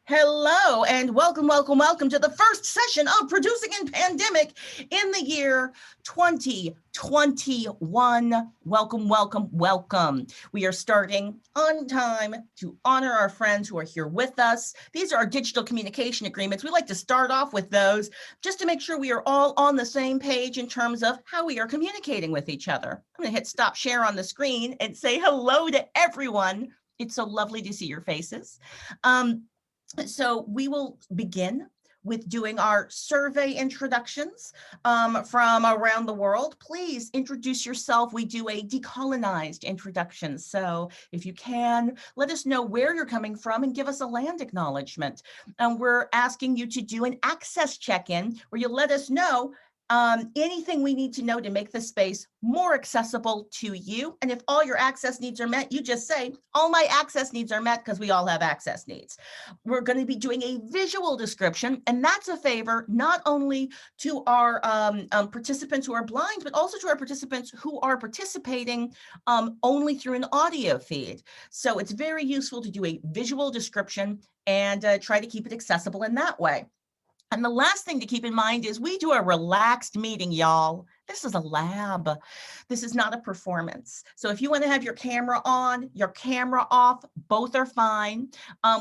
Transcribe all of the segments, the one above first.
Hello and welcome to the first session of Producing in Pandemic in the year 2021. Welcome. We are starting on time to honor our friends who are here with us. These are our digital communication agreements. We like to start off with those just to make sure we are all on the same page in terms of how we are communicating with each other. I'm going to hit stop share on the screen and say hello to everyone. It's so lovely to see your faces. So we will begin with doing our survey introductions from around the world. Please introduce yourself. We do a decolonized introduction. So if you can, let us know where you're coming from and give us a land acknowledgement. We're asking you to do an access check-in where you let us know anything we need to know to make the space more accessible to you. And if all your access needs are met, you just say, all my access needs are met, because we all have access needs. We're going to be doing a visual description, and that's a favor not only to our participants who are blind, but also to our participants who are participating only through an audio feed. So it's very useful to do a visual description and try to keep it accessible in that way. And the last thing to keep in mind is we do a relaxed meeting, y'all. This is a lab. This is not a performance. So if you want to have your camera on, your camera off, both are fine.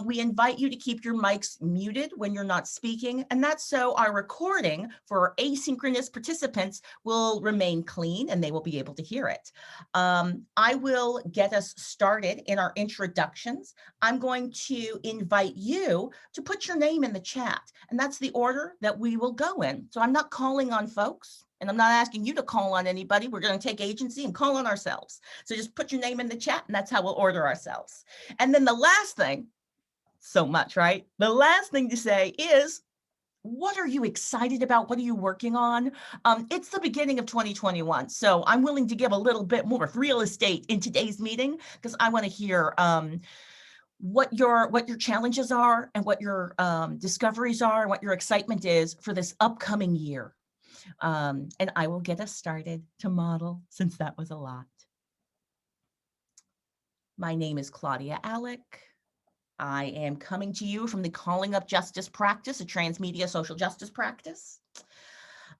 We invite you to keep your mics muted when you're not speaking. And that's so our recording for our asynchronous participants will remain clean and they will be able to hear it. I will get us started in our introductions. I'm going to invite you to put your name in the chat. And that's the order that we will go in. So I'm not calling on folks. And I'm not asking you to call on anybody. We're going to take agency and call on ourselves. So just put your name in the chat, and that's how we'll order ourselves. And then the last thing, so much, right? The last thing to say is, what are you excited about? What are you working on? It's the beginning of 2021. So I'm willing to give a little bit more real estate in today's meeting because I want to hear what your challenges are and what your discoveries are and what your excitement is for this upcoming year. And I will get us started to model since that was a lot. My name is Claudia Alec. I am coming to you from the Calling Up Justice practice, a transmedia social justice practice.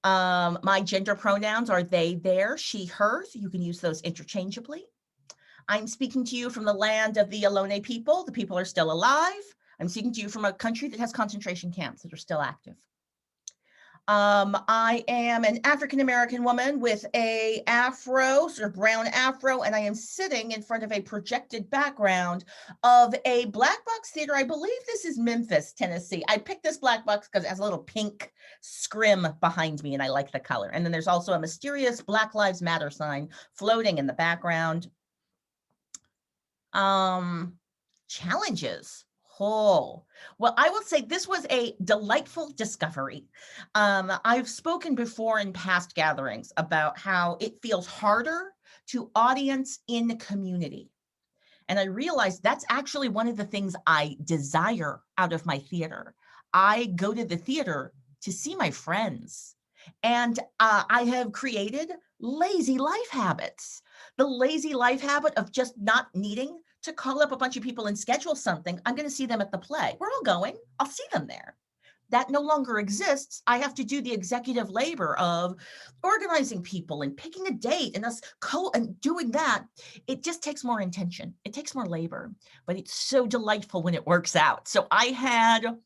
My gender pronouns are they, their, she, hers. You can use those interchangeably. I'm speaking to you from the land of the Ohlone people. The people are still alive. I'm speaking to you from a country that has concentration camps that are still active. I am an African-American woman with a afro, sort of brown afro, and I am sitting in front of a projected background of a black box theater. I believe this is Memphis, Tennessee. I picked this black box because it has a little pink scrim behind me and I like the color. And then there's also a mysterious Black Lives Matter sign floating in the background. Challenges. Oh, well, I will say this was a delightful discovery. I've spoken before in past gatherings about how it feels harder to audience in the community. And I realized that's actually one of the things I desire out of my theater. I go to the theater to see my friends. And I have created lazy life habits. The lazy life habit of just not needing to call up a bunch of people and schedule something. I'm going to see them at the play. We're all going. I'll see them there. That no longer exists. I have to do the executive labor of organizing people and picking a date and us and doing that. It just takes more intention. It takes more labor, but it's so delightful when it works out. So I had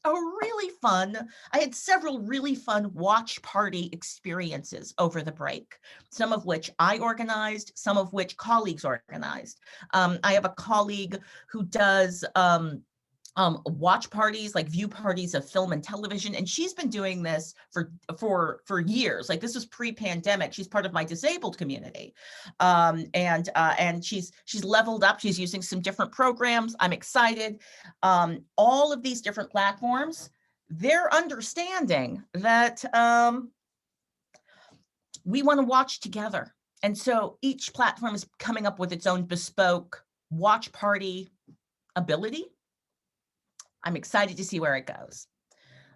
several really fun watch party experiences over the break, some of which I organized, some of which colleagues organized. I have a colleague who does watch parties, like view parties of film and television. And she's been doing this for years. Like this was pre-pandemic. She's part of my disabled community. And she's leveled up. She's using some different programs. I'm excited. All of these different platforms, they're understanding that we want to watch together. And so each platform is coming up with its own bespoke watch party ability. I'm excited to see where it goes.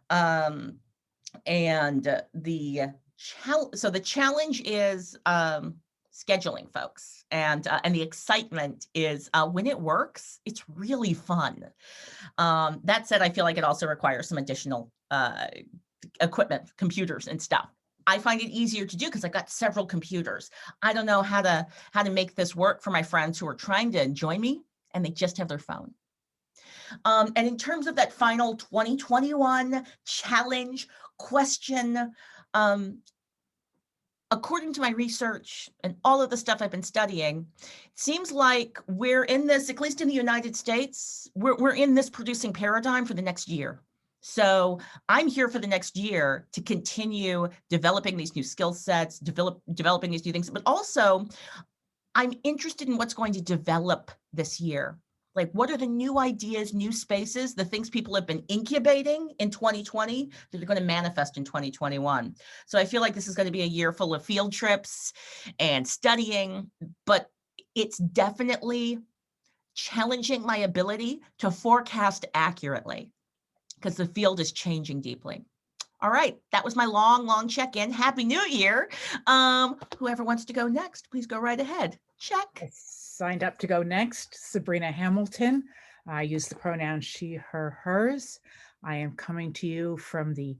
And the challenge is scheduling, folks. And the excitement is when it works, it's really fun. That said, I feel like it also requires some additional equipment, computers and stuff. I find it easier to do because I've got several computers. I don't know how to make this work for my friends who are trying to join me and they just have their phone. And in terms of that final 2021 challenge question, according to my research and all of the stuff I've been studying, it seems like we're in this, at least in the United States, we're in this producing paradigm for the next year. So I'm here for the next year to continue developing these new skill sets, developing these new things, but also I'm interested in what's going to develop this year. Like, what are the new ideas, new spaces, the things people have been incubating in 2020 that are going to manifest in 2021? So I feel like this is going to be a year full of field trips and studying, but it's definitely challenging my ability to forecast accurately because the field is changing deeply. All right, that was my long check-in. Happy New Year. Whoever wants to go next, please go right ahead. Check. I signed up to go next. Sabrina Hamilton. I use the pronoun she, her, hers. I am coming to you from the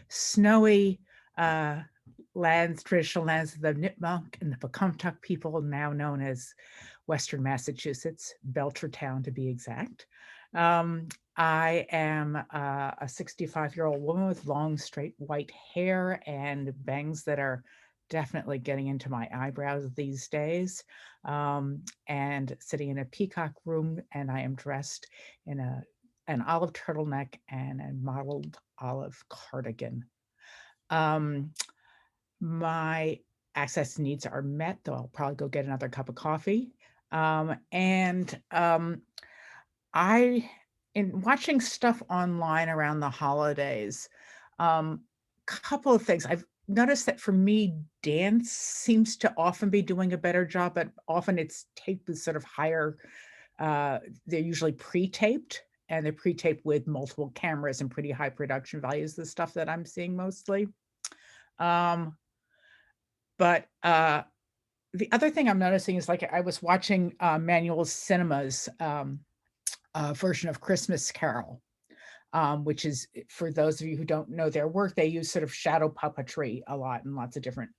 snowy lands, traditional lands of the Nipmuc and the Pocumtuck people, now known as Western Massachusetts, Belchertown to be exact. I am a 65-year-old woman with long, straight white hair and bangs that are definitely getting into my eyebrows these days, and sitting in a peacock room, and I am dressed in an olive turtleneck and a mottled olive cardigan. My access needs are met, though I'll probably go get another cup of coffee. I, in watching stuff online around the holidays, couple of things. I've noticed that for me, dance seems to often be doing a better job, but often it's taped with sort of higher, they're usually pre-taped, and they're pre-taped with multiple cameras and pretty high production values, the stuff that I'm seeing mostly. But the other thing I'm noticing is, like, I was watching Manual Cinema's version of Christmas Carol, which is, for those of you who don't know their work, they use sort of shadow puppetry a lot in lots of different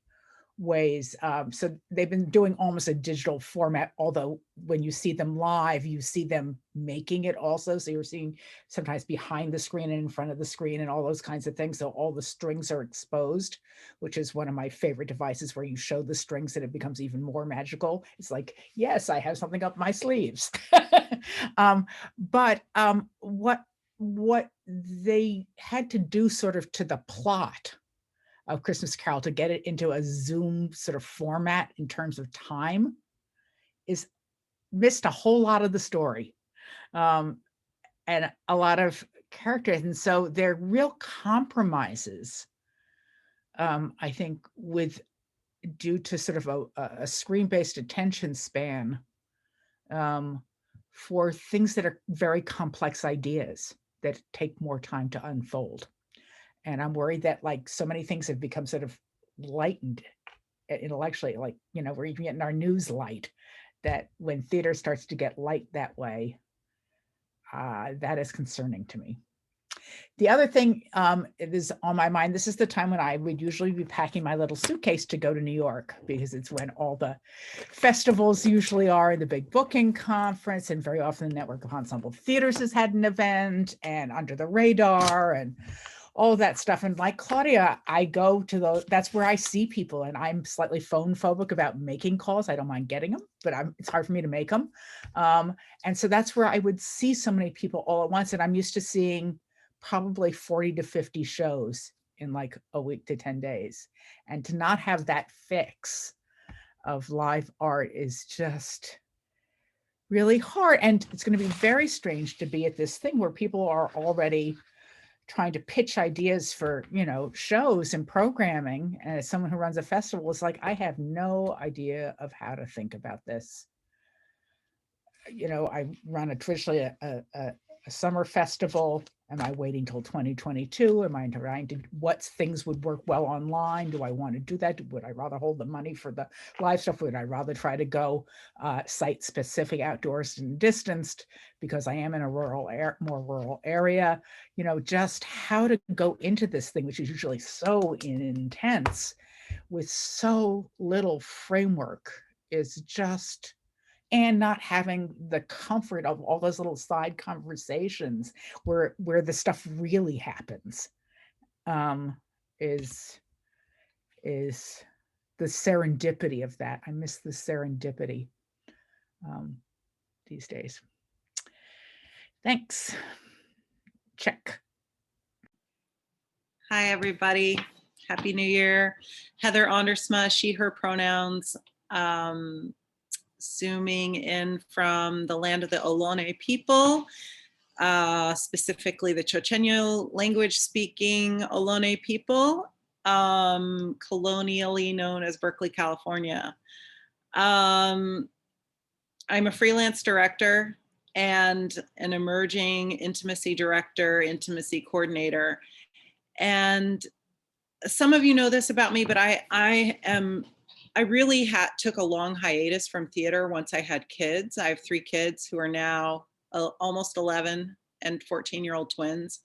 ways. So they've been doing almost a digital format, although when you see them live, you see them making it also. So you're seeing sometimes behind the screen and in front of the screen and all those kinds of things. So all the strings are exposed, which is one of my favorite devices, where you show the strings and it becomes even more magical. It's like, yes, I have something up my sleeves. But what they had to do sort of to the plot of Christmas Carol to get it into a Zoom sort of format in terms of time is missed a whole lot of the story, and a lot of characters. And so they're real compromises, I think, with due to sort of a screen-based attention span, for things that are very complex ideas that take more time to unfold. And I'm worried that, like, so many things have become sort of lightened intellectually, like, we're even getting our news light, that when theater starts to get light that way, that is concerning to me. The other thing it is on my mind, this is the time when I would usually be packing my little suitcase to go to New York, because it's when all the festivals usually are, the big booking conference, and very often the Network of Ensemble Theaters has had an event, and Under the Radar, and all that stuff. And like Claudia, I go to those, that's where I see people, and I'm slightly phone phobic about making calls. I don't mind getting them, but it's hard for me to make them. And so that's where I would see so many people all at once. And I'm used to seeing probably 40 to 50 shows in like a week to 10 days. And to not have that fix of live art is just really hard. And it's going to be very strange to be at this thing where people are already trying to pitch ideas for, shows and programming. And as someone who runs a festival, it's like, I have no idea of how to think about this. I run traditionally a summer festival? Am I waiting till 2022? Am I trying to, what things would work well online? Do I want to do that? Would I rather hold the money for the live stuff? Would I rather try to go site specific, outdoors and distanced, because I am in a more rural area? You know, just how to go into this thing, which is usually so intense, with so little framework, is just, and not having the comfort of all those little side conversations where the stuff really happens, is the serendipity of that. I miss the serendipity these days. Thanks. Check. Hi, everybody. Happy New Year. Heather Ondersma, she, her pronouns. Zooming in from the land of the Ohlone people, specifically the Chochenyo language speaking Ohlone people, colonially known as Berkeley, California. I'm a freelance director and an emerging intimacy director, intimacy coordinator. And some of you know this about me, but I really took a long hiatus from theater once I had kids. I have 3 kids who are now almost 11 and 14-year-old twins.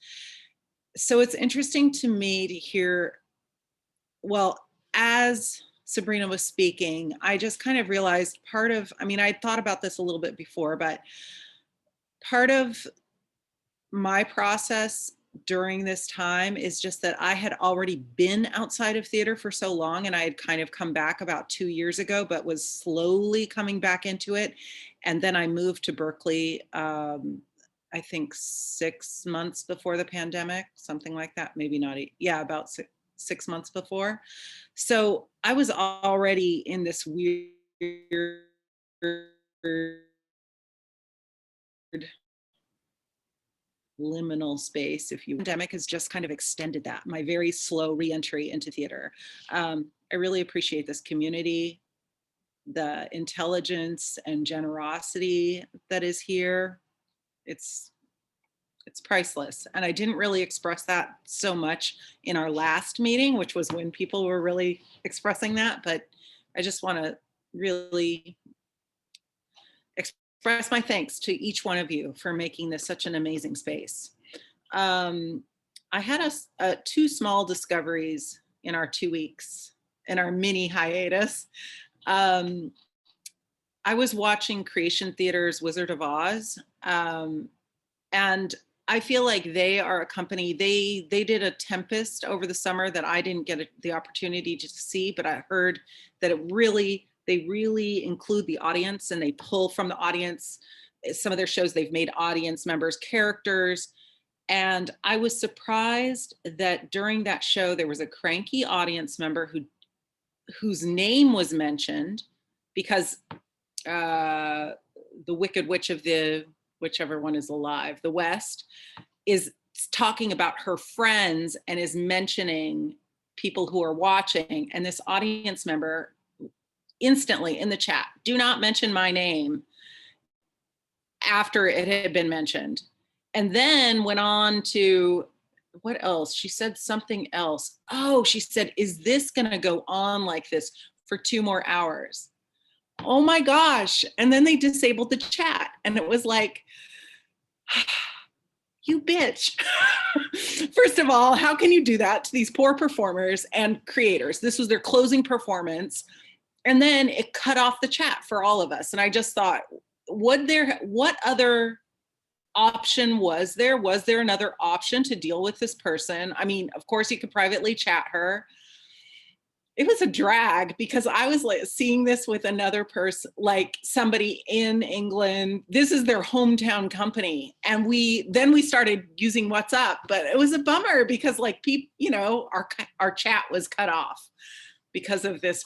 So it's interesting to me to hear, well, as Sabrina was speaking, I just kind of realized I thought about this a little bit before, but part of my process during this time is just that I had already been outside of theater for so long, and I had kind of come back about 2 years ago, but was slowly coming back into it. And then I moved to Berkeley, I think 6 months before the pandemic, something like that, maybe not, about 6 months before. So I was already in this weird liminal space, if you. Pandemic has just kind of extended that, my very slow reentry into theater. I really appreciate this community, the intelligence and generosity that is here. It's priceless. And I didn't really express that so much in our last meeting, which was when people were really expressing that. But I just want to really express my thanks to each one of you for making this such an amazing space. I had 2 small discoveries in our 2 weeks, in our mini hiatus. I was watching Creation Theater's Wizard of Oz, and I feel like they are a company, they did a Tempest over the summer that I didn't get the opportunity to see, but I heard that they really include the audience, and they pull from the audience. Some of their shows, they've made audience members characters. And I was surprised that during that show, there was a cranky audience member whose name was mentioned, because the Wicked Witch of whichever one is alive, the West, is talking about her friends and is mentioning people who are watching. And this audience member instantly in the chat, do not mention my name, after it had been mentioned. And then went on to, what else? She said something else. Oh, she said, is this going to go on like this for 2 more hours? Oh my gosh. And then they disabled the chat. And it was like, you bitch. First of all, how can you do that to these poor performers and creators? This was their closing performance. And then it cut off the chat for all of us. And I just thought, what other option was there? Was there another option to deal with this person? I mean, of course you could privately chat her. It was a drag, because I was like seeing this with another person, like somebody in England. This is their hometown company. And then we started using WhatsApp, but it was a bummer, because like people, our chat was cut off because of this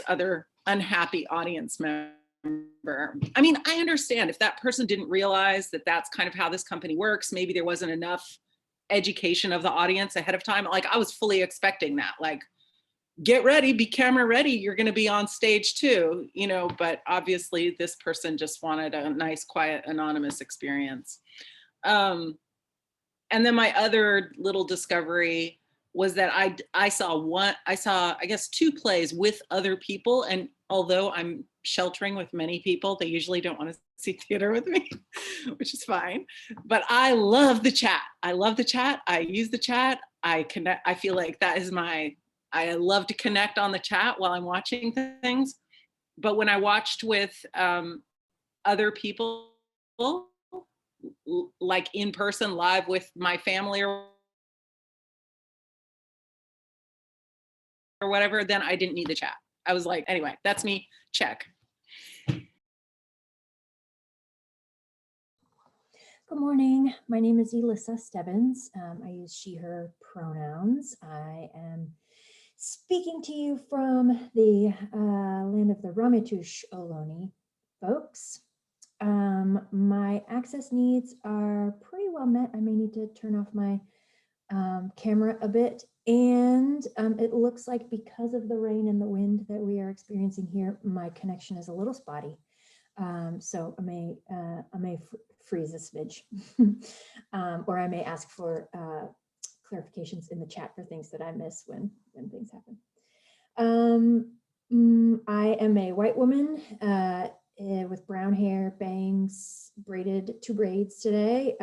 other unhappy audience member. I mean, I understand if that person didn't realize that that's kind of how this company works. Maybe there wasn't enough education of the audience ahead of time. Like, I was fully expecting that, like, get ready, be camera ready, you're going to be on stage too, but obviously this person just wanted a nice, quiet, anonymous experience. And then my other little discovery was that I saw I guess 2 plays with other people. And although I'm sheltering with many people, they usually don't want to see theater with me, which is fine. But I love the chat. I love the chat. I use the chat. I connect. I feel like that is I love to connect on the chat while I'm watching things. But when I watched with other people, like in person, live with my family or whatever, then I didn't need the chat. I was like, anyway, that's me, check. Good morning. My name is Elissa Stebbins. I use she, her pronouns. I am speaking to you from the land of the Ramaytush Ohlone folks. My access needs are pretty well met. I may need to turn off my camera a bit. And it looks like because of the rain and the wind that we are experiencing here, my connection is a little spotty. So I may freeze a smidge, or I may ask for clarifications in the chat for things that I miss when things happen. I am a white woman with brown hair, bangs, braided 2 braids today,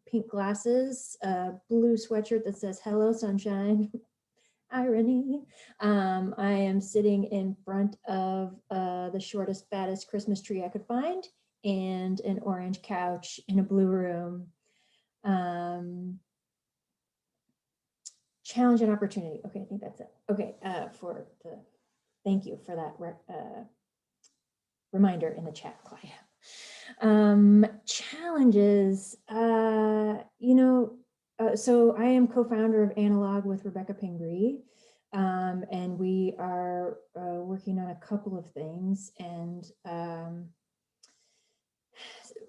pink glasses, blue sweatshirt that says "Hello Sunshine." Irony. I am sitting in front of the shortest, fattest Christmas tree I could find, and an orange couch in a blue room. Challenge and opportunity. Okay, I think that's it. Okay, thank you for that reminder in the chat, Claudia. Challenges, so I am co-founder of Analog with Rebecca Pingree, and we are working on a couple of things. And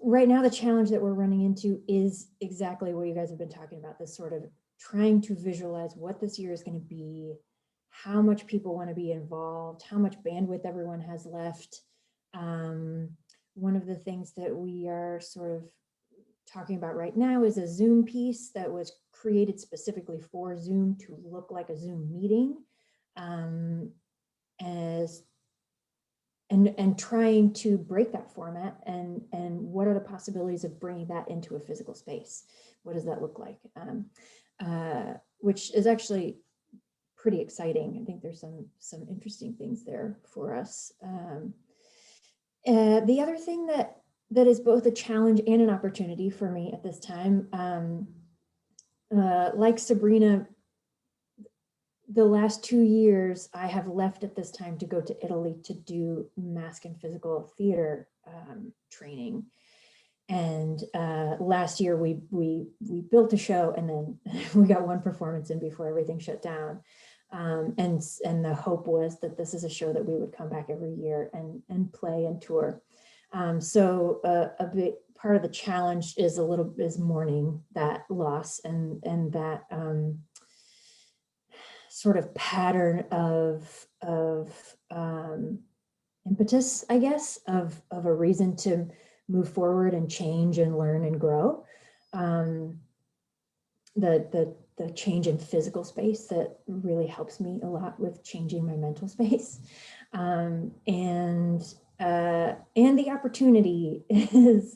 right now, the challenge that we're running into is exactly what you guys have been talking about, this sort of trying to visualize what this year is going to be, how much people want to be involved, how much bandwidth everyone has left. One of the things that we are sort of talking about right now is a Zoom piece that was created specifically for Zoom to look like a Zoom meeting, and trying to break that format, and what are the possibilities of bringing that into a physical space? What does that look like? Which is actually pretty exciting. I think there's some interesting things there for us. The other thing that is both a challenge and an opportunity for me at this time, like Sabrina, the last 2 years I have left at this time to go to Italy to do mask and physical theater training. And last year we built a show, and then we got 1 performance in before everything shut down. And the hope was that this is a show that we would come back every year and play and tour. So a big part of the challenge is mourning that loss and that sort of pattern of impetus, I guess, of a reason to move forward and change and learn and grow. The change in physical space that really helps me a lot with changing my mental space. And the opportunity is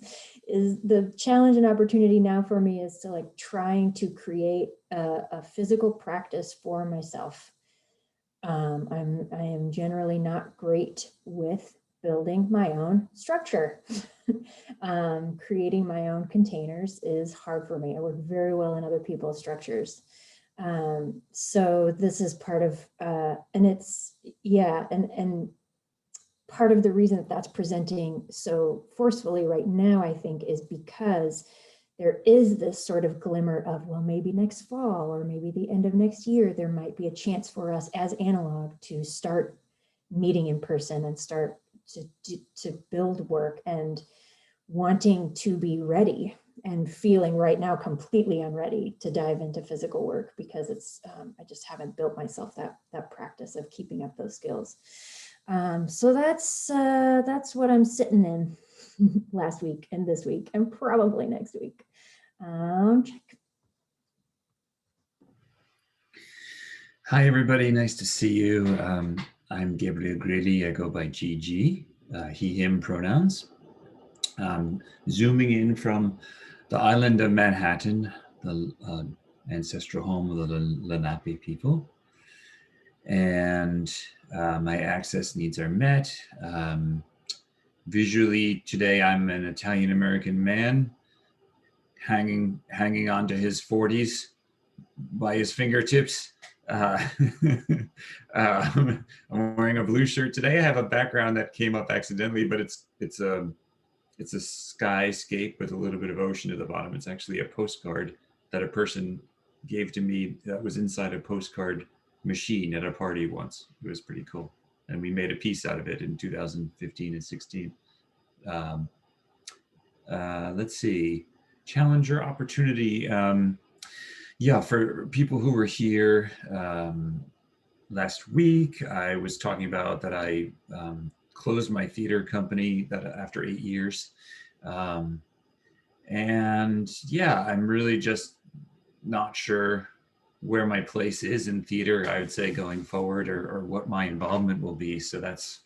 the challenge and opportunity now for me is to like trying to create a physical practice for myself. I am generally not great with building my own structure. Creating my own containers is hard for me. I work very well in other people's structures. So this is part of, and it's, yeah, and part of the reason that that's presenting so forcefully right now, I think, is because there is this sort of glimmer of, well, maybe next fall or maybe the end of next year, there might be a chance for us as Analog to start meeting in person and start to build work, and wanting to be ready and feeling right now completely unready to dive into physical work because it's I just haven't built myself that practice of keeping up those skills. So that's what I'm sitting in last week and this week and probably next week. Check. Hi, everybody. Nice to see you. I'm Gabriel Grady. I go by GG, he, him pronouns. Zooming in from the island of Manhattan, the ancestral home of the Lenape people. And my access needs are met. Visually, today I'm an Italian-American man hanging on to his 40s by his fingertips. I'm wearing a blue shirt today. I have a background that came up accidentally, but it's a skyscape with a little bit of ocean at the bottom. It's actually a postcard that a person gave to me that was inside a postcard machine at a party once. It was pretty cool. And we made a piece out of it in 2015 and 16. Let's see, challenger opportunity. Yeah, for people who were here last week, I was talking about that I closed my theater company that after 8 years. And yeah, I'm really just not sure where my place is in theater, I would say, going forward, or what my involvement will be. So that's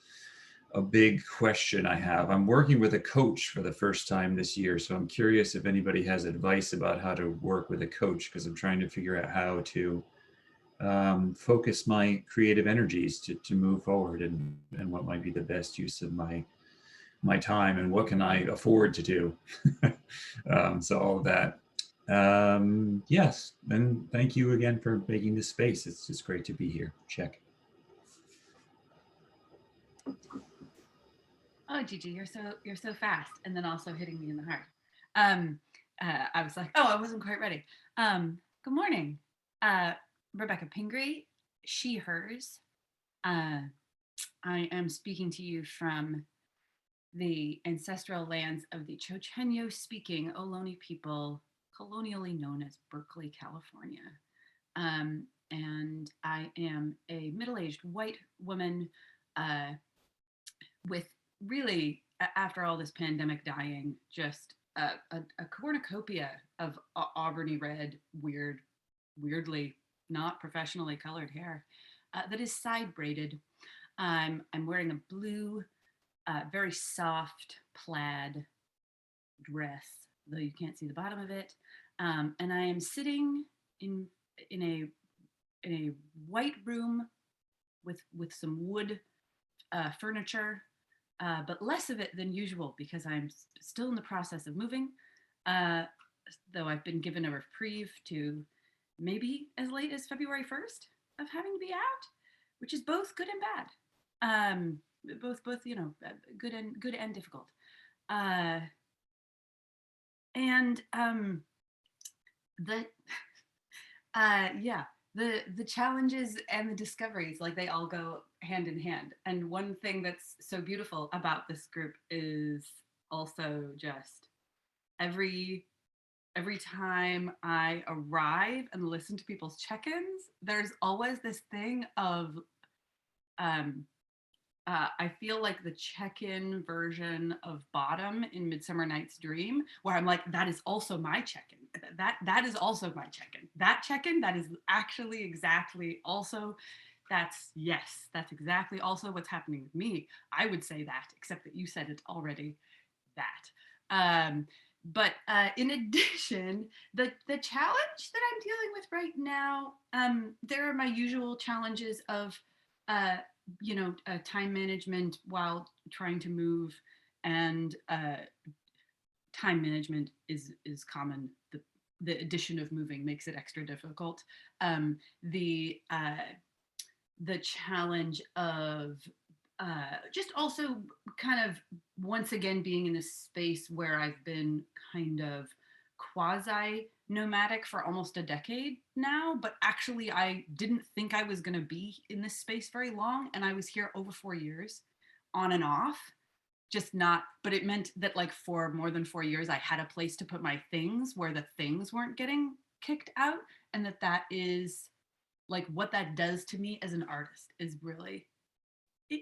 a big question I have. I'm working with a coach for the first time this year, so I'm curious if anybody has advice about how to work with a coach, because I'm trying to figure out how to focus my creative energies to move forward, and what might be the best use of my time, and what can I afford to do. So all of that. Yes, and thank you again for making this space. It's just great to be here. Check. Oh, Gigi, you're so fast, and then also hitting me in the heart. I was like, oh, I wasn't quite ready. Good morning, Rebecca Pingree, she, hers. I am speaking to you from the ancestral lands of the Chochenyo-speaking Ohlone people, colonially known as Berkeley, California. And I am a middle-aged white woman with really, after all this pandemic dying, just a cornucopia of auburny red, weirdly not professionally colored hair that is side braided. I'm wearing a blue, very soft plaid dress, though you can't see the bottom of it. And I am sitting in a white room with some wood furniture, but less of it than usual because I'm still in the process of moving, though I've been given a reprieve to maybe as late as February 1st of having to be out, which is both good and bad. Both good and difficult. The challenges and the discoveries, like, they all go hand in hand. And one thing that's so beautiful about this group is also just every time I arrive and listen to people's check-ins, there's always this thing of I feel like the check-in version of Bottom in Midsummer Night's Dream, where I'm like, that is also my check-in. That is also my check-in. That check-in, that is actually exactly also, that's exactly also what's happening with me. I would say that, except that you said it already, that. But in addition, the challenge that I'm dealing with right now, there are my usual challenges of time management while trying to move, and time management is common. The addition of moving makes it extra difficult. The challenge of just also kind of once again being in a space where I've been kind of quasi nomadic for almost a decade now, but actually I didn't think I was going to be in this space very long, and I was here over 4 years on and off, just not, but it meant that, like, for more than 4 years I had a place to put my things where the things weren't getting kicked out, and that is like what that does to me as an artist is really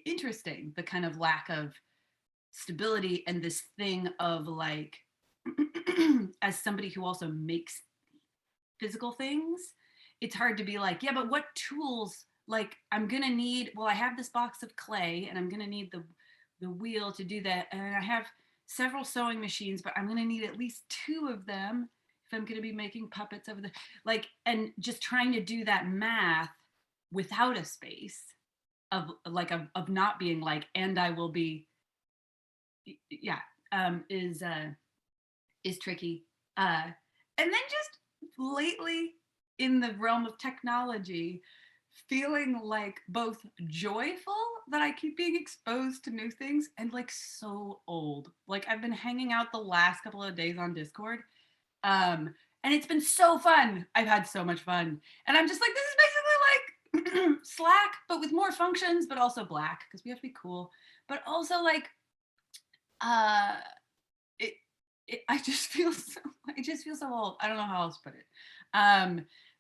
interesting, the kind of lack of stability and this thing of like as somebody who also makes physical things, it's hard to be like, yeah, but what tools, like I'm gonna need, well, I have this box of clay and I'm gonna need the wheel to do that. And I have several sewing machines, but I'm gonna need at least 2 of them if I'm gonna be making puppets over the, like, and just trying to do that math without a space of like, of not being like, and I will be, yeah, is tricky. And then just lately in the realm of technology, feeling like both joyful that I keep being exposed to new things and like so old. Like I've been hanging out the last couple of days on Discord. And it's been so fun. I've had so much fun. And I'm just like, this is basically like Slack, but with more functions, but also black, because we have to be cool. But also like uh I just feel so, I just feel so old. I don't know how else to put it.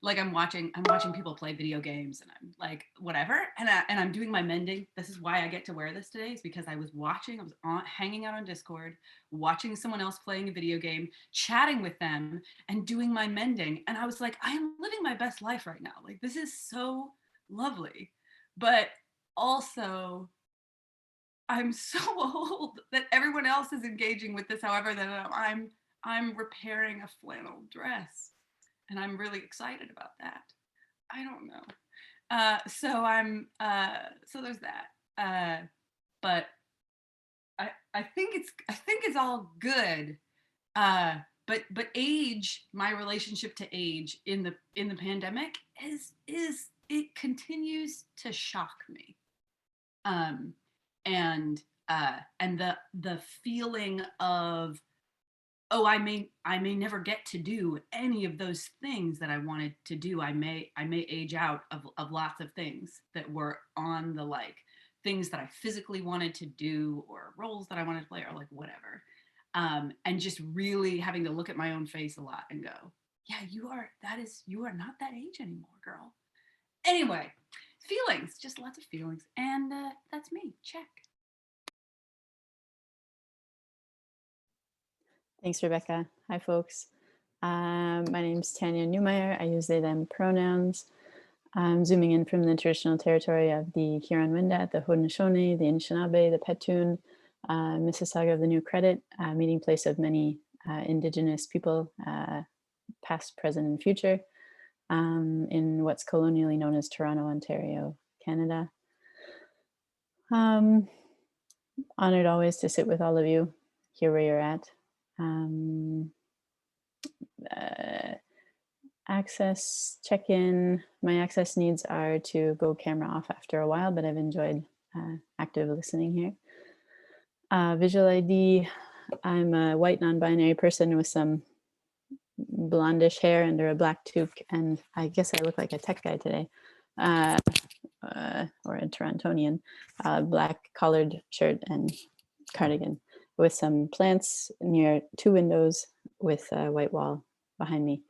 Like I'm watching people play video games and I'm like, whatever. And I'm doing my mending. This is why I get to wear this today, is because I was hanging out on Discord, watching someone else playing a video game, chatting with them and doing my mending. And I was like, I am living my best life right now. Like this is so lovely. But also I'm so old that everyone else is engaging with this. However, that I'm repairing a flannel dress, and I'm really excited about that. I don't know. So there's that. But I think it's all good. But age, my relationship to age in the pandemic is it continues to shock me. And the feeling of, oh, I may never get to do any of those things that I wanted to do. I may age out of lots of things that were on the like things that I physically wanted to do or roles that I wanted to play or like whatever. And just really having to look at my own face a lot and go, yeah, you are not that age anymore, girl. Anyway, feelings, just lots of feelings. And that's me. Check. Thanks, Rebecca. Hi, folks. My name's Tanya Newmeyer. I use they, them pronouns. I'm zooming in from the traditional territory of the Huron-Wendat, the Haudenosaunee, the Anishinaabe, the Petun, Mississauga of the New Credit, meeting place of many Indigenous people, past, present, and future, in what's colonially known as Toronto, Ontario, Canada. Honored always to sit with all of you, hear where you're at. Access check-in. My access needs are to go camera off after a while, but I've enjoyed active listening here. Visual ID. I'm a white non-binary person with some blondish hair under a black toque, and I guess I look like a tech guy today, or a Torontonian. Black collared shirt and cardigan with some plants near 2 windows with a white wall behind me.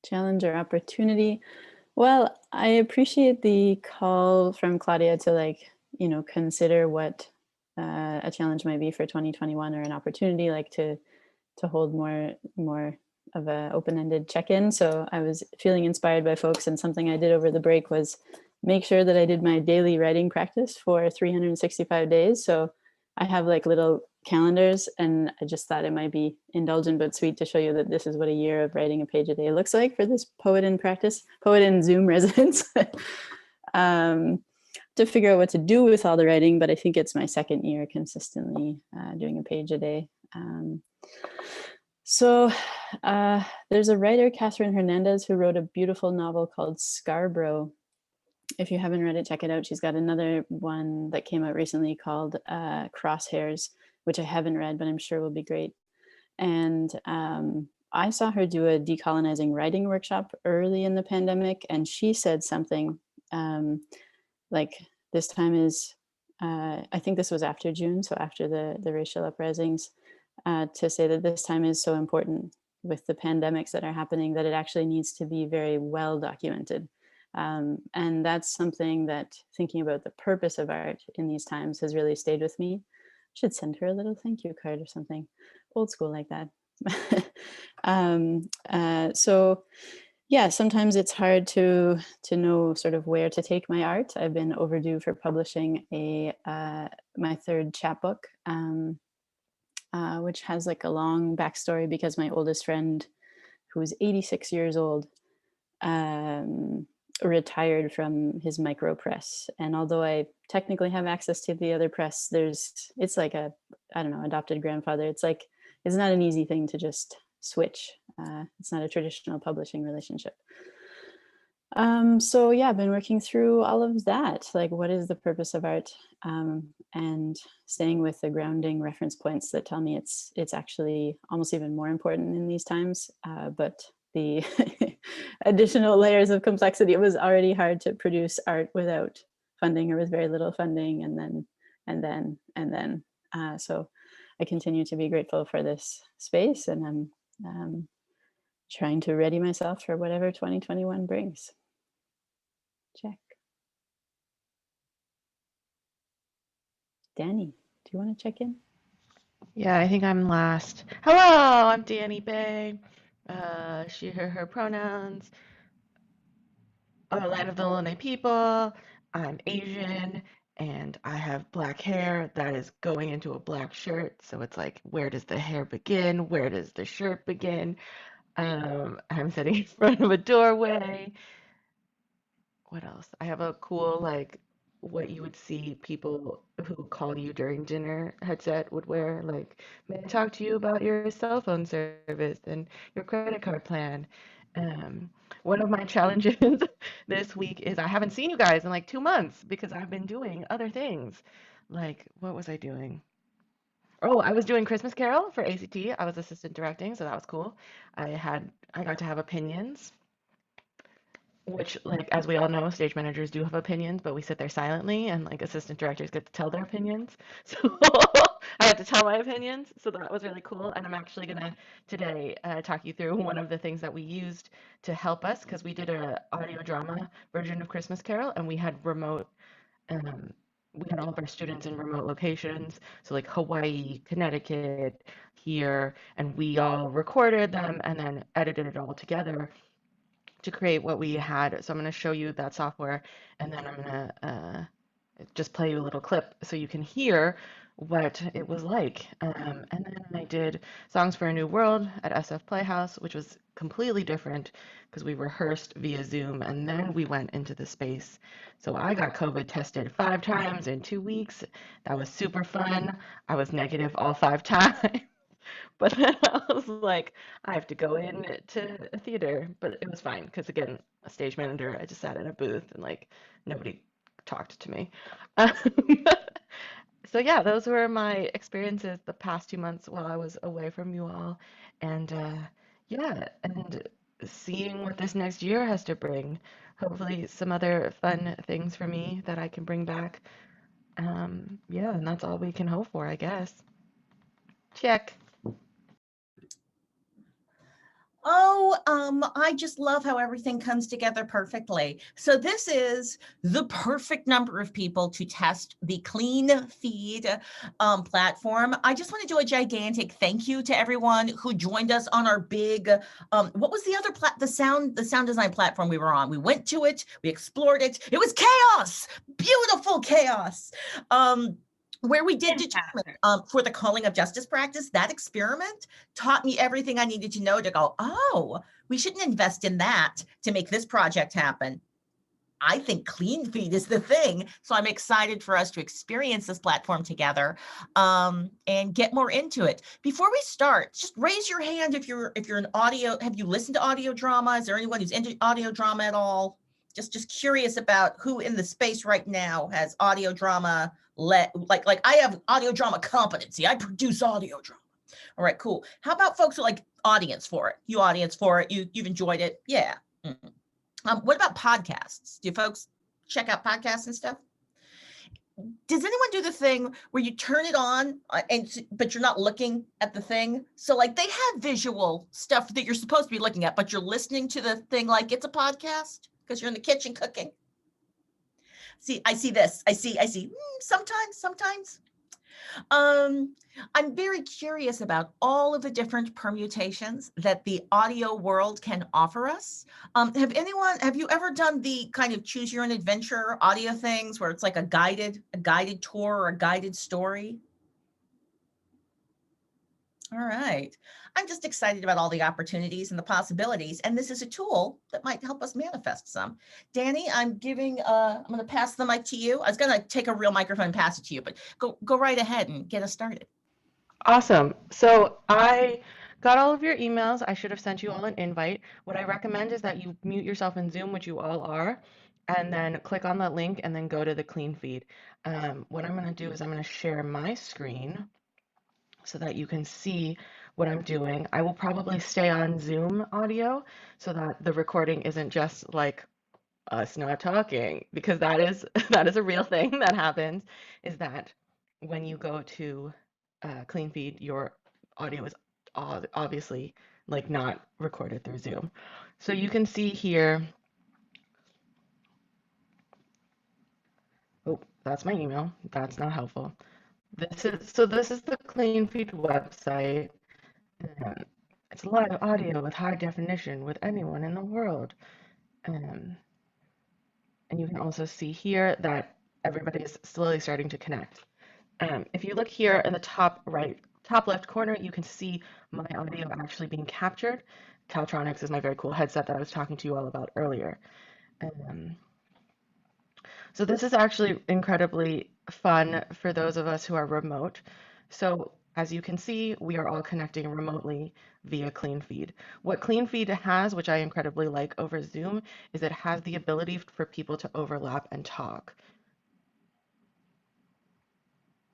Challenge or opportunity. Well, I appreciate the call from Claudia to like, consider what a challenge might be for 2021 or an opportunity, like to hold more of a open-ended check-in. So I was feeling inspired by folks, and something I did over the break was make sure that I did my daily writing practice for 365 days. So I have like little calendars, and I just thought it might be indulgent but sweet to show you that this is what a year of writing a page a day looks like for this poet in Zoom residence. To figure out what to do with all the writing, but I think it's my 2nd year consistently doing a page a day. So there's a writer, Catherine Hernandez, who wrote a beautiful novel called Scarborough. If you haven't read it, check it out. She's got another one that came out recently called Crosshairs, which I haven't read, but I'm sure will be great. And I saw her do a decolonizing writing workshop early in the pandemic, and she said something like, this time is, I think this was after June, so after the racial uprisings, to say that this time is so important with the pandemics that are happening that it actually needs to be very well documented. And that's something that thinking about the purpose of art in these times has really stayed with me. Should send her a little thank you card or something, old school like that. So yeah, sometimes it's hard to know sort of where to take my art. I've been overdue for publishing my third chapbook, which has like a long backstory because my oldest friend, who's 86 years old, retired from his micro press. And although I technically have access to the other press, it's like a, I don't know, adopted grandfather. It's not an easy thing to just switch. It's not a traditional publishing relationship. So yeah, I've been working through all of that. Like, what is the purpose of art? And staying with the grounding reference points that tell me it's actually almost even more important in these times. But the additional layers of complexity, it was already hard to produce art without funding or with very little funding, and then. So I continue to be grateful for this space, and I'm trying to ready myself for whatever 2021 brings. Check. Danny, do you want to check in? Yeah, I think I'm last. Hello, I'm Danny Bay. She, her pronouns. Land of the Lonely People. I'm Asian and I have black hair that is going into a black shirt. So it's like, where does the hair begin? Where does the shirt begin? I'm sitting in front of a doorway. What else? I have a cool, like, what you would see people who call you during dinner headset would wear. Like, may I talk to you about your cell phone service and your credit card plan? Um, One of my challenges this week is I haven't seen you guys in like 2 months because I've been doing other things. Like, what was I doing? Oh, I was doing Christmas Carol for ACT. I was assistant directing, so that was cool. I got to have opinions, which, like, as we all know, stage managers do have opinions, but we sit there silently, and like assistant directors get to tell their opinions. So I had to tell my opinions, so that was really cool. And I'm actually gonna today talk you through one of the things that we used to help us, because we did a audio drama version of Christmas Carol, and um, we had all of our students in remote locations, so like Hawaii, Connecticut, here, and we all recorded them and then edited it all together to create what we had. So I'm going to show you that software, and then I'm going to just play you a little clip so you can hear what it was like. And then I did Songs for a New World at SF Playhouse, which was completely different because we rehearsed via Zoom and then we went into the space. So I got COVID tested 5 times in 2 weeks. That was super fun. I was negative all 5 times. But then I was like, I have to go in to a theater. But it was fine because, again, a stage manager, I just sat in a booth and like nobody talked to me. Um, so yeah, those were my experiences the past 2 months while I was away from you all. And yeah, and seeing what this next year has to bring. Hopefully some other fun things for me that I can bring back. Yeah, and that's all we can hope for, I guess. Check. Oh, I just love how everything comes together perfectly. So this is the perfect number of people to test the Clean Feed platform. I just want to do a gigantic thank you to everyone who joined us on our big, what was the other the sound design platform we were on? We went to it, we explored it. It was chaos, beautiful chaos. Where we did determine for the calling of justice practice, that experiment taught me everything I needed to know to go, oh, we shouldn't invest in that to make this project happen. I think Clean Feed is the thing. So I'm excited for us to experience this platform together and get more into it. Before we start, just raise your hand if you're an audio, have you listened to audio drama? Is there anyone who's into audio drama at all? Just curious about who in the space right now has audio drama, like I have audio drama competency. I produce audio drama. All right, cool. How about folks who like audience for it? You audience for it, you've enjoyed it. Yeah. What about podcasts? Do folks check out podcasts and stuff? Does anyone do the thing where you turn it on but you're not looking at the thing? So like they have visual stuff that you're supposed to be looking at, but you're listening to the thing like it's a podcast because you're in the kitchen cooking. See, I see this. I see. Sometimes. I'm very curious about all of the different permutations that the audio world can offer us. Have you ever done the kind of choose your own adventure audio things where it's like a guided tour or a guided story? All right. I'm just excited about all the opportunities and the possibilities, and this is a tool that might help us manifest some. Danny, I'm going to pass the mic to you. I was going to take a real microphone and pass it to you, but go right ahead and get us started. Awesome. So I got all of your emails. I should have sent you all an invite. What I recommend is that you mute yourself in Zoom, which you all are, and then click on that link and then go to the clean feed. What I'm going to do is I'm going to share my screen so that you can see what I'm doing. I will probably stay on Zoom audio so that the recording isn't just like us not talking, because that is that is a real thing that happens, is that when you go to clean feed, your audio is obviously like not recorded through Zoom. So you can see here, oh, that's my email. That's not helpful. This is the clean feed website. Um, it's live audio with high definition with anyone in the world. Um, and you can also see here that everybody is slowly starting to connect. If you look here in the top right, top left corner, you can see my audio actually being captured. Caltronics is my very cool headset that I was talking to you all about earlier. Um, so this is actually incredibly fun for those of us who are remote. So as you can see, we are all connecting remotely via CleanFeed. What CleanFeed has, which I incredibly like over Zoom, is it has the ability for people to overlap and talk.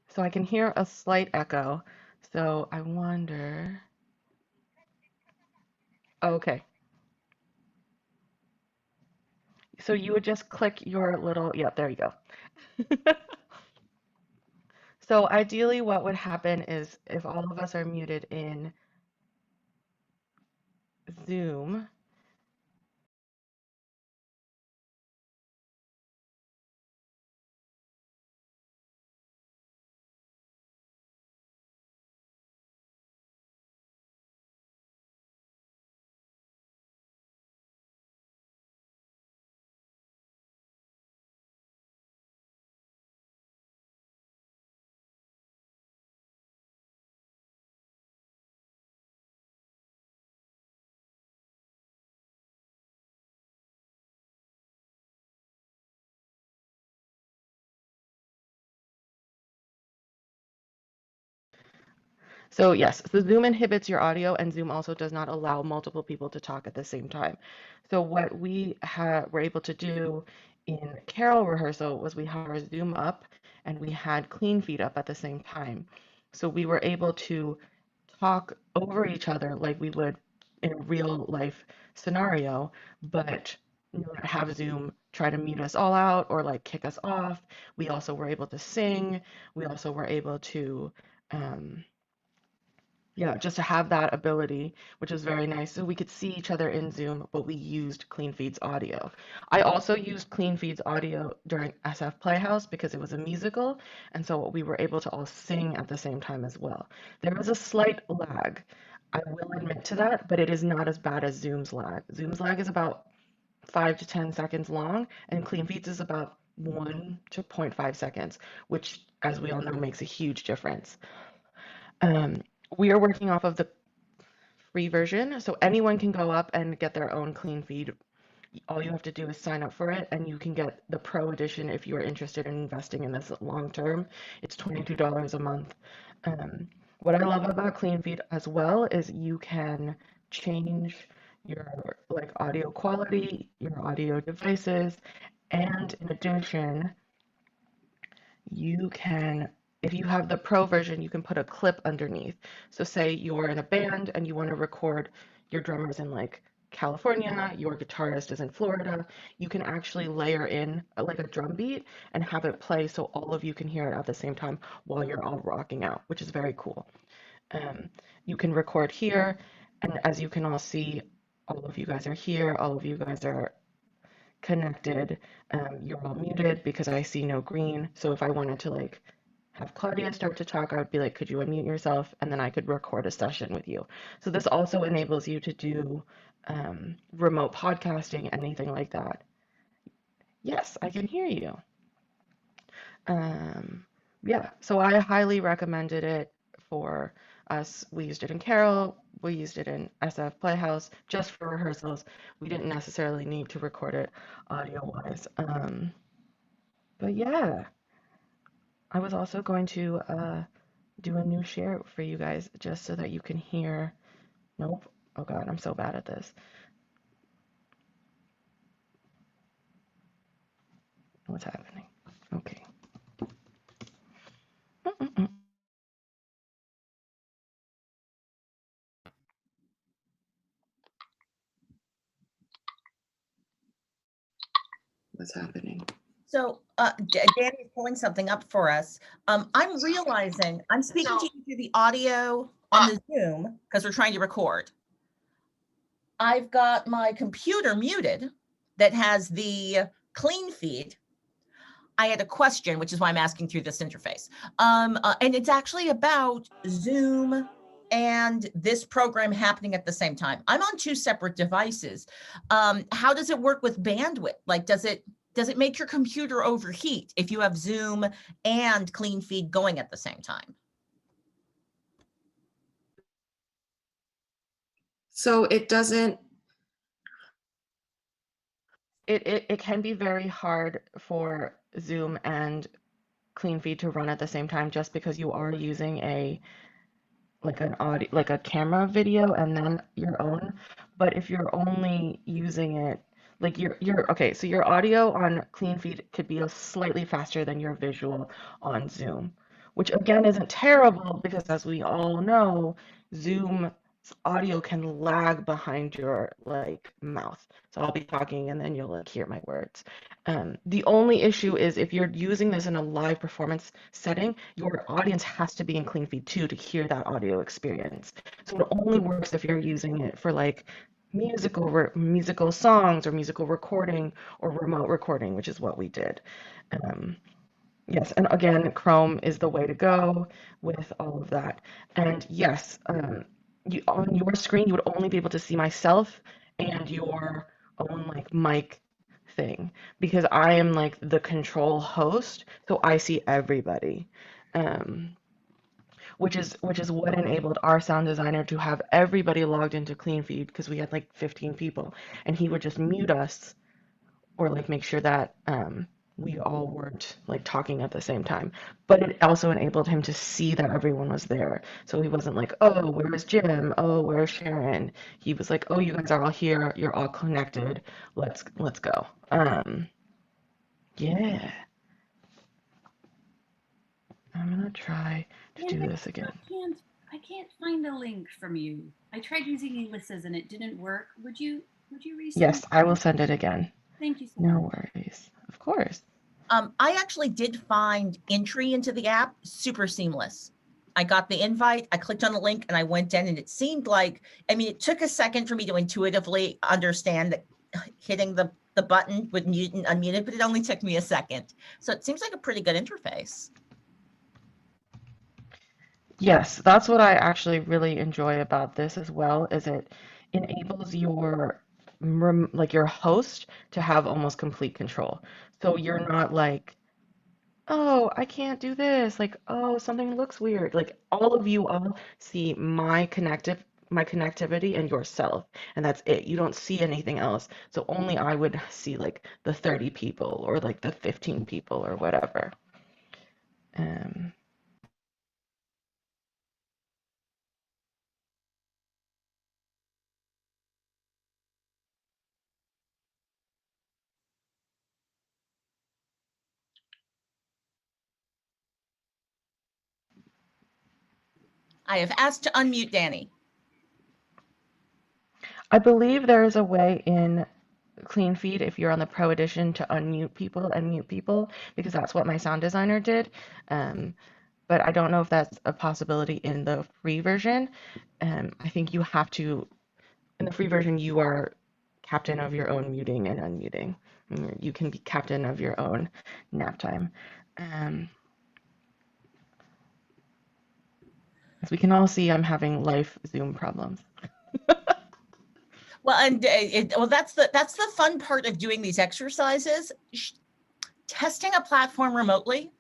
So I can hear a slight echo. So I wonder, oh, okay. So you would just click your little, yep, there you go. So ideally what would happen is if all of us are muted in Zoom, so yes, so Zoom inhibits your audio and Zoom also does not allow multiple people to talk at the same time. So what we were able to do in carol rehearsal was we had our Zoom up and we had clean feed up at the same time. So we were able to talk over each other like we would in a real life scenario, but not have Zoom try to mute us all out or like kick us off. We also were able to sing. We also were able to um, yeah, just to have that ability, which is very nice. So we could see each other in Zoom, but we used CleanFeed's audio. I also used CleanFeed's audio during SF Playhouse because it was a musical, and so we were able to all sing at the same time as well. There was a slight lag, I will admit to that, but it is not as bad as Zoom's lag. Zoom's lag is about 5 to 10 seconds long, and CleanFeed's is about 1 to 0.5 seconds, which, as we all know, makes a huge difference. We are working off of the free version, so anyone can go up and get their own clean feed. All you have to do is sign up for it, and you can get the pro edition if you are interested in investing in this long term. It's $22 a month. What I love about clean feed as well is you can change your like audio quality, your audio devices, and in addition, you can, if you have the pro version, you can put a clip underneath. So say you're in a band and you want to record your drummers in like California, your guitarist is in Florida, you can actually layer in like a drum beat and have it play so all of you can hear it at the same time while you're all rocking out, which is very cool. You can record here, and as you can all see, all of you guys are here, all of you guys are connected. You're all muted because I see no green. So if I wanted to like have Claudia start to talk, I would be like, could you unmute yourself? And then I could record a session with you. So this also enables you to do remote podcasting, anything like that. Yes, I can hear you. Yeah, so I highly recommended it for us. We used it in Carol, we used it in SF Playhouse just for rehearsals. We didn't necessarily need to record it audio-wise. But yeah, I was also going to do a new share for you guys just so that you can hear. Nope. Oh God, I'm so bad at this. What's happening? Okay. Mm-mm-mm. What's happening? So Danny's pulling something up for us. I'm realizing I'm speaking to you through the audio on the Zoom because we're trying to record. I've got my computer muted that has the clean feed. I had a question, which is why I'm asking through this interface. And it's actually about Zoom and this program happening at the same time. I'm on two separate devices. How does it work with bandwidth? Like, does it make your computer overheat if you have Zoom and clean feed going at the same time? So it doesn't. It can be very hard for Zoom and Clean Feed to run at the same time just because you are using an audio, like a camera video and then your own. But if you're only using it like you're okay, so your audio on Clean Feed could be slightly faster than your visual on Zoom, which again isn't terrible because as we all know, Zoom's audio can lag behind your like mouth. So I'll be talking and then you'll like hear my words. The only issue is if you're using this in a live performance setting, your audience has to be in Clean Feed too to hear that audio experience. So it only works if you're using it for like musical songs or musical recording or remote recording, which is what we did. Um, yes, and again, Chrome is the way to go with all of that. And yes, on your screen, you would only be able to see myself and your own like mic thing because I am like the control host, so I see everybody. Um, which is what enabled our sound designer to have everybody logged into Clean Feed because we had like 15 people, and he would just mute us or like make sure that we all weren't like talking at the same time. But it also enabled him to see that everyone was there, so he wasn't like, oh, where's Jim? Oh, where's Sharon? He was like, oh, you guys are all here. You're all connected. Let's go. Yeah, I'm gonna try to Yeah, do but this again. I can't find a link from you. I tried using Ulysses and it didn't work. Would you resend Yes, I will it? send it again. Thank you so No much. worries. Of course. I actually did find entry into the app super seamless. I got the invite, I clicked on the link and I went in and it seemed like, I mean, it took a second for me to intuitively understand that hitting the button would mute and unmute it, but it only took me a second. So it seems like a pretty good interface. Yes, that's what I actually really enjoy about this as well, is it enables like your host to have almost complete control. So you're not like, oh, I can't do this. Like, oh, something looks weird. Like all of you all see my connectivity and yourself, and that's it. You don't see anything else. So only I would see like the 30 people or like the 15 people or whatever. Um, I have asked to unmute Danny. I believe there is a way in Clean Feed if you're on the Pro Edition to unmute people and mute people because that's what my sound designer did. But I don't know if that's a possibility in the free version. I think you have to, in the free version, you are captain of your own muting and unmuting. You can be captain of your own nap time. Um, As we can all see, I'm having life Zoom problems. Well, and that's the fun part of doing these exercises. Testing a platform remotely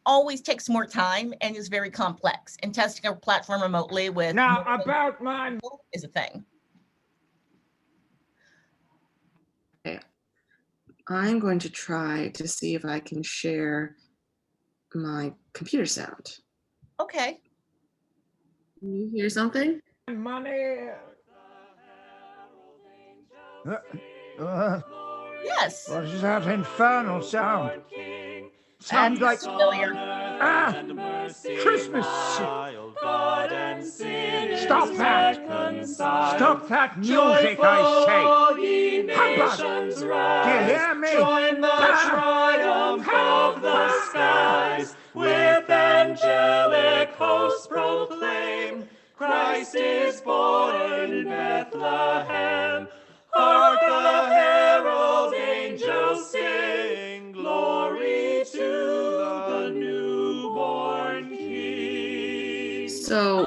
always takes more time and is very complex. And testing a platform remotely with Now about mine is a thing. I'm going to try to see if I can share my computer sound. Okay. Can you hear something? money. Yes. What is that infernal sound? Sounds like That's familiar. Christmas. Stop that! Stop that music, I say! Humbug! Do you hear me? Join the triumph of the skies, with angelic hosts proclaim, Christ is born in Bethlehem. Hark the herald angels sing, glory to the newborn King. So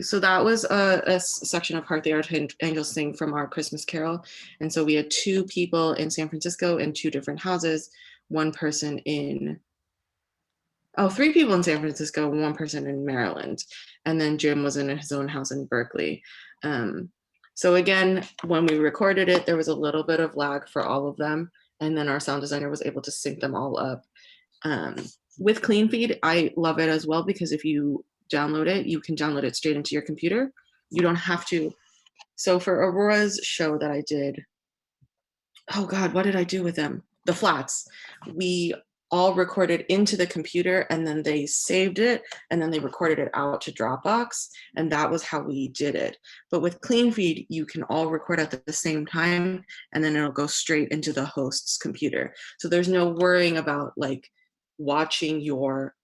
so that was a section of Hark the Archangels Sing from our Christmas Carol. And so we had 2 people in San Francisco in 2 different houses, 1 person in, 3 people in San Francisco, 1 person in Maryland. And then Jim was in his own house in Berkeley. So again, when we recorded it, there was a little bit of lag for all of them. And then our sound designer was able to sync them all up. With Clean Feed, I love it as well, because if you download it, you can download it straight into your computer. You don't have to. So for Aurora's show that I did, oh God, what did I do with them? The flats. We all recorded into the computer, and then they saved it, and then they recorded it out to Dropbox, and that was how we did it. But with Clean Feed, you can all record at the same time, and then it'll go straight into the host's computer. So there's no worrying about like watching your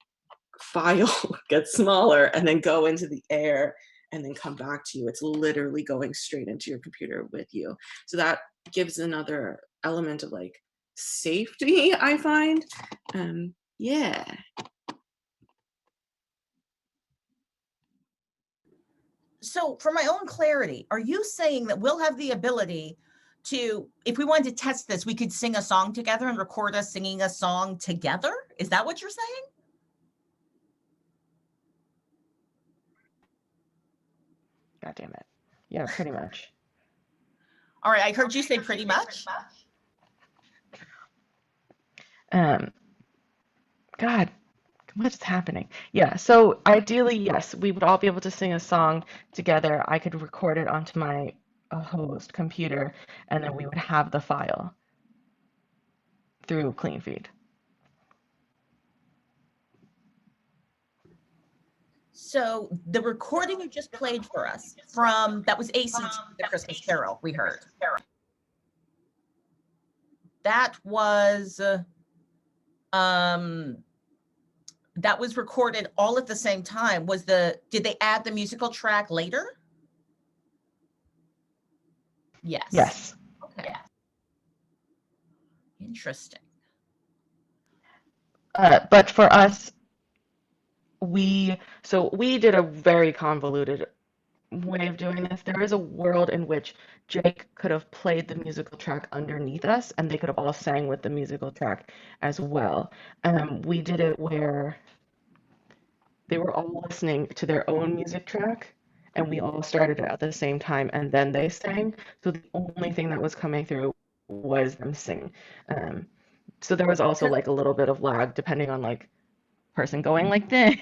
file get smaller and then go into the air and then come back to you. It's literally going straight into your computer with you. So that gives another element of like safety, I find. Yeah. So for my own clarity, are you saying that we'll have the ability to, if we wanted to test this, we could sing a song together and record us singing a song together? Is that what you're saying? God damn it. Yeah, pretty much. All right, I heard you say pretty much. God, what's happening? Yeah, so ideally, yes, we would all be able to sing a song together. I could record it onto my host computer, and then we would have the file through Clean Feed. So the recording you just played for us from, that was ACT, the Christmas Carol we heard. That was recorded all at the same time. Did they add the musical track later? Yes. Yes. Okay. Interesting. But for us, we did a very convoluted way of doing this. There is a world in which Jake could have played the musical track underneath us, and they could have all sang with the musical track as well. We did it where they were all listening to their own music track, and we all started it at the same time, and then they sang. So the only thing that was coming through was them singing. So there was also like a little bit of lag depending on like person going like this.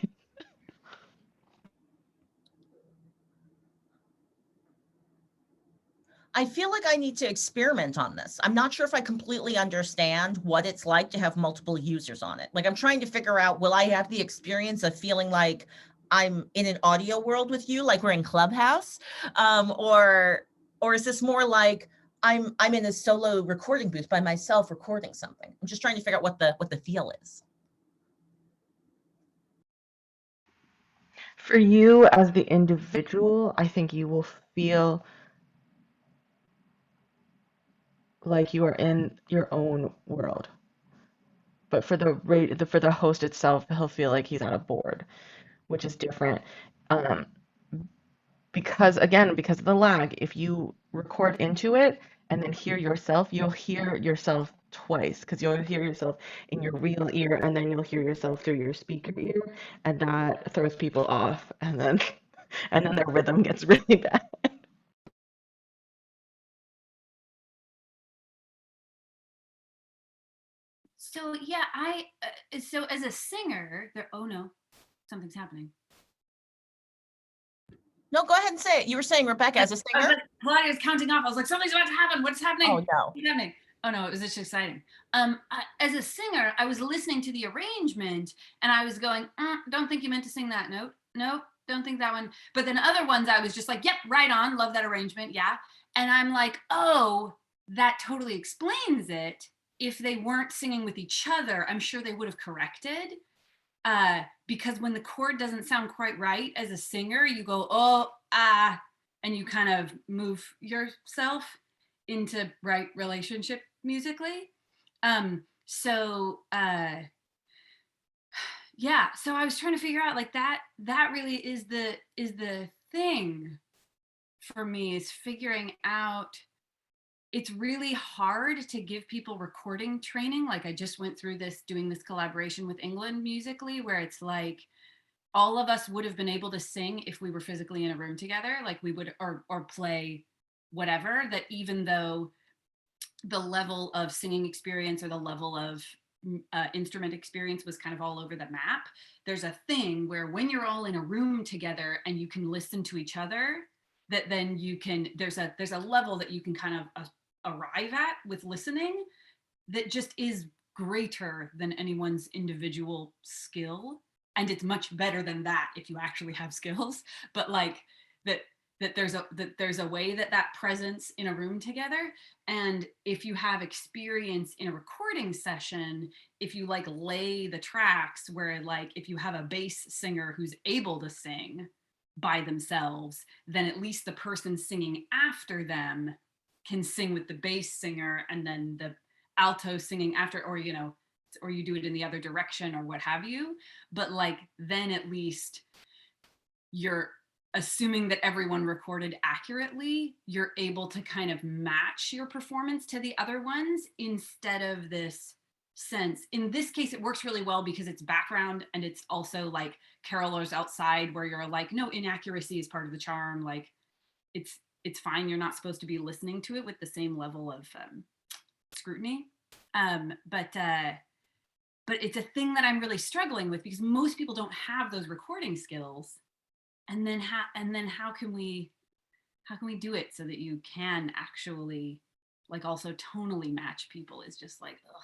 I feel like I need to experiment on this. I'm not sure if I completely understand what it's like to have multiple users on it. Like I'm trying to figure out, will I have the experience of feeling like I'm in an audio world with you, like we're in Clubhouse? Or is this more like I'm in a solo recording booth by myself recording something? I'm just trying to figure out what the feel is. For you as the individual, I think you will feel like you are in your own world. But for the host itself, he'll feel like he's on a board. which is different. Um, because again, because of the lag, if you record into it and then hear yourself, you'll hear yourself twice because you'll hear yourself in your real ear and then you'll hear yourself through your speaker ear, and that throws people off, and then and then their rhythm gets really bad. So yeah, so as a singer, there. Oh no, something's happening. No, go ahead and say it. You were saying, Rebecca, as a singer? Claudia's counting off. I was like, something's about to happen. What's happening? Oh, no. What's happening? Oh no, it was just exciting. As a singer, I was listening to the arrangement and I was going, don't think you meant to sing that note. Nope, don't think that one. But then other ones I was just like, yep, right on. Love that arrangement. Yeah. And I'm like, oh, that totally explains it. If they weren't singing with each other, I'm sure they would have corrected. Because when the chord doesn't sound quite right as a singer, you go, oh, and you kind of move yourself into right relationship musically. Yeah, so I was trying to figure out like that really is the thing for me, is figuring out. It's really hard to give people recording training. Like I just went through doing this collaboration with England musically, where it's like all of us would have been able to sing if we were physically in a room together, like we would, or play whatever, that even though the level of singing experience or the level of instrument experience was kind of all over the map, there's a thing where when you're all in a room together and you can listen to each other, that then you can, there's a level that you can kind of arrive at with listening that just is greater than anyone's individual skill. And it's much better than that if you actually have skills, but like that there's a way that presence in a room together. And if you have experience in a recording session, if you like lay the tracks where like if you have a bass singer who's able to sing by themselves, then at least the person singing after them can sing with the bass singer, and then the alto singing after, or or you do it in the other direction or what have you. But like then at least you're assuming that everyone recorded accurately, you're able to kind of match your performance to the other ones instead of this sense. In this case, it works really well because it's background and it's also like carolers outside, where you're like, no, inaccuracy is part of the charm. Like it's fine. You're not supposed to be listening to it with the same level of scrutiny. But it's a thing that I'm really struggling with because most people don't have those recording skills. And then how can we do it so that you can actually like also tonally match people is just like, ugh.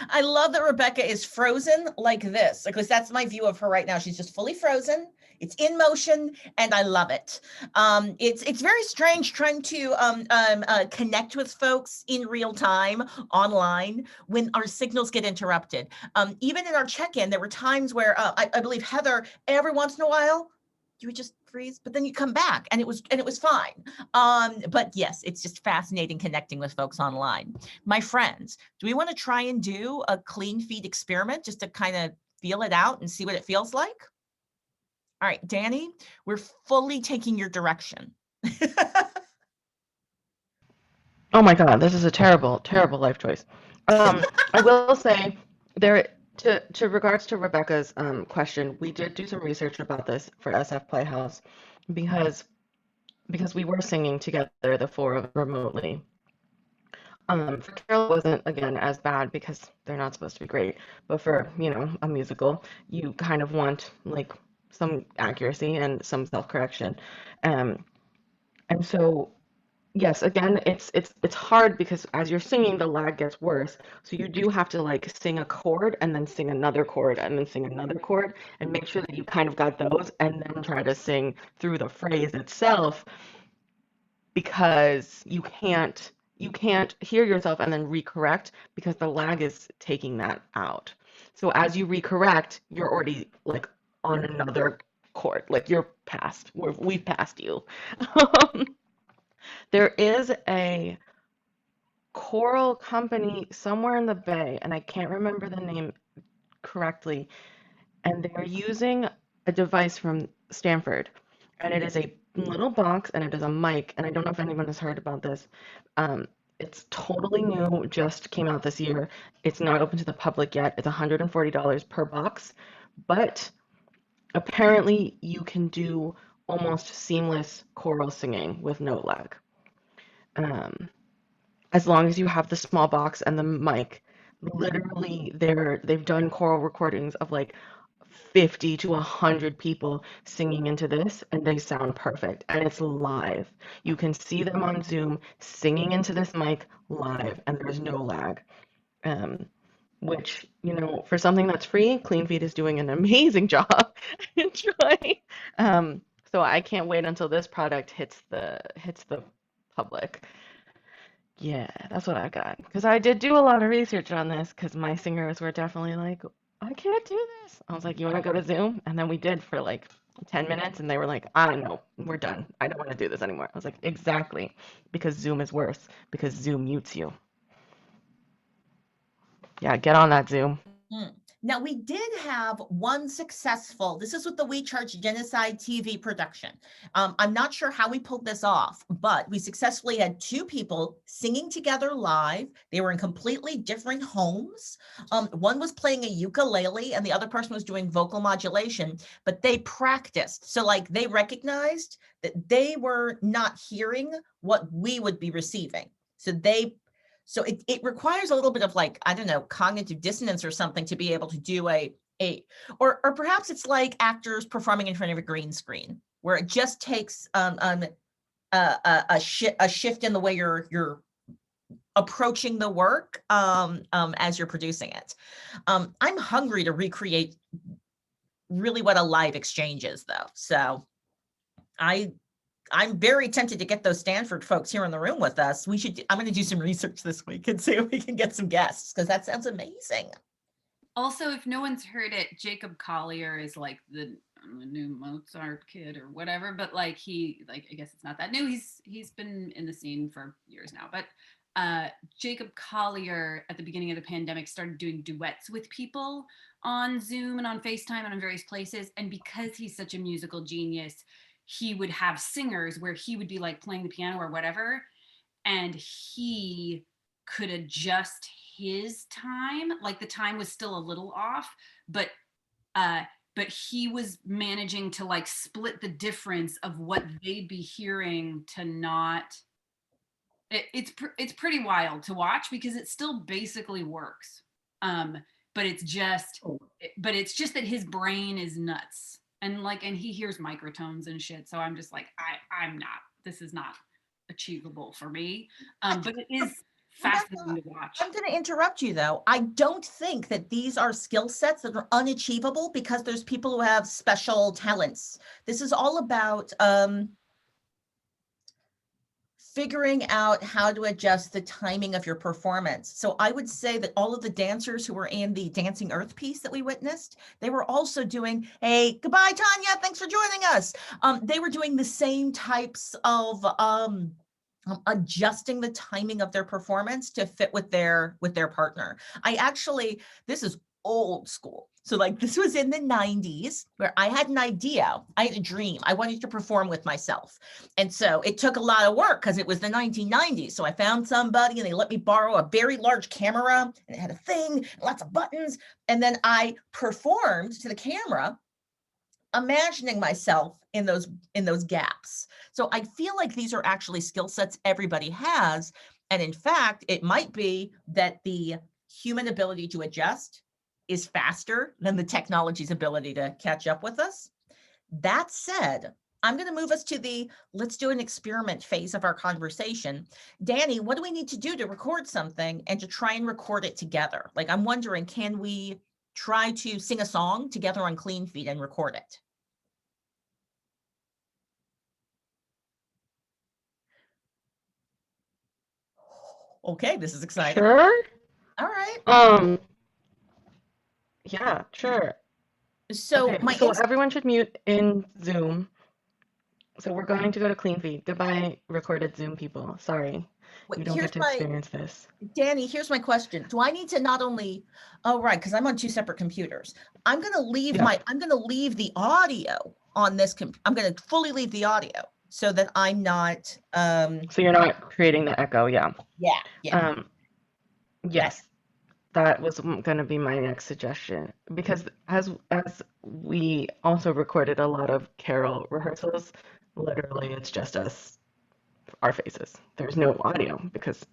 I love that Rebecca is frozen like this, because that's my view of her right now. She's just fully frozen. It's in motion, and I love it. It's very strange trying to connect with folks in real time online when our signals get interrupted. Even in our check-in, there were times where I believe Heather, every once in a while, you would just freeze, but then you come back and it was fine. But yes, it's just fascinating connecting with folks online. My friends, do we want to try and do a clean feed experiment just to kind of feel it out and see what it feels like? All right, Danny, we're fully taking your direction. Oh my God, this is a terrible, terrible life choice. I will say there to regards to Rebecca's question, we did do some research about this for SF Playhouse because we were singing together, the four of us remotely. For Carol, it wasn't again as bad because they're not supposed to be great, but for a musical, you kind of want like some accuracy and some self-correction, and so. Yes, again, it's hard because as you're singing, the lag gets worse. So you do have to like sing a chord and then sing another chord and then sing another chord and make sure that you kind of got those and then try to sing through the phrase itself, because you can't hear yourself and then recorrect because the lag is taking that out. So as you recorrect, you're already like on another chord, like you're past, we've passed you. There is a choral company somewhere in the Bay, and I can't remember the name correctly, and they're using a device from Stanford, and it is a little box, and it is a mic, and I don't know if anyone has heard about this. It's totally new, just came out this year. It's not open to the public yet. It's $140 per box, but apparently you can do almost seamless choral singing with no lag. Um, as long as you have the small box and the mic. Literally, they've done choral recordings of like 50 to 100 people singing into this, and they sound perfect. And it's live. You can see them on Zoom singing into this mic live, and there's no lag. Um, which, for something that's free, Clean Feed is doing an amazing job. Enjoy. So I can't wait until this product hits the public. Yeah, that's what I got. Because I did do a lot of research on this because my singers were definitely like, I can't do this. I was like, you want to go to Zoom? And then we did for like 10 minutes and they were like, I don't know, we're done. I don't want to do this anymore. I was like, exactly. Because Zoom is worse. Because Zoom mutes you. Yeah, get on that Zoom. Now, we did have one successful, this is with the We Charge Genocide TV production. I'm not sure how we pulled this off, but we successfully had two people singing together live. They were in completely different homes. One was playing a ukulele and the other person was doing vocal modulation, but they practiced. So like they recognized that they were not hearing what we would be receiving. So it requires a little bit of like, I don't know, cognitive dissonance or something to be able to do or perhaps it's like actors performing in front of a green screen where it just takes a shift in the way you're approaching the work as you're producing it. I'm hungry to recreate really what a live exchange is though. So I'm very tempted to get those Stanford folks here in the room with us. I'm going to do some research this week and see if we can get some guests because that sounds amazing. Also, if no one's heard it, Jacob Collier is like the new Mozart kid or whatever, but like I guess it's not that new. He's been in the scene for years now, but Jacob Collier at the beginning of the pandemic started doing duets with people on Zoom and on FaceTime and on various places. And because he's such a musical genius, he would have singers where he would be like playing the piano or whatever, and he could adjust his time. Like the time was still a little off, but he was managing to like split the difference of what they'd be hearing to not. It's pretty wild to watch because it still basically works. But it's just that his brain is nuts. And he hears microtones and shit. So I'm just like, this is not achievable for me. But it is fascinating to watch. I'm going to interrupt you though. I don't think that these are skill sets that are unachievable because there's people who have special talents. This is all about figuring out how to adjust the timing of your performance. So I would say that all of the dancers who were in the Dancing Earth piece that we witnessed, they were also doing, hey, goodbye, Tanya, thanks for joining us. They were doing the same types of adjusting the timing of their performance to fit with their partner. This is old school. So like this was in the 90s where I had an idea, I had a dream, I wanted to perform with myself. And so it took a lot of work because it was the 1990s. So I found somebody and they let me borrow a very large camera and it had a thing, lots of buttons. And then I performed to the camera, imagining myself in those gaps. So I feel like these are actually skill sets everybody has. And in fact, it might be that the human ability to adjust is faster than the technology's ability to catch up with us. That said, I'm going to move us to the let's do an experiment phase of our conversation. Danny, what do we need to do to record something and to try and record it together? Like, I'm wondering, can we try to sing a song together on Clean Feed and record it? Okay, this is exciting. Sure. All right. Yeah, sure. So Okay, so everyone should mute in Zoom. So we're going to go to clean feed. Goodbye, recorded Zoom people. Sorry, Wait, you don't get to experience this. Danny, here's my question. Do I need to not only, oh, right, because I'm on two separate computers. I'm going to leave Yeah. I'm going to leave the audio on this. I'm going to fully leave the audio so that I'm not, So you're not creating the echo, yeah. yeah. Yes, that was going to be my next suggestion because as we also recorded a lot of carol rehearsals, literally it's just us, our faces. There's no audio because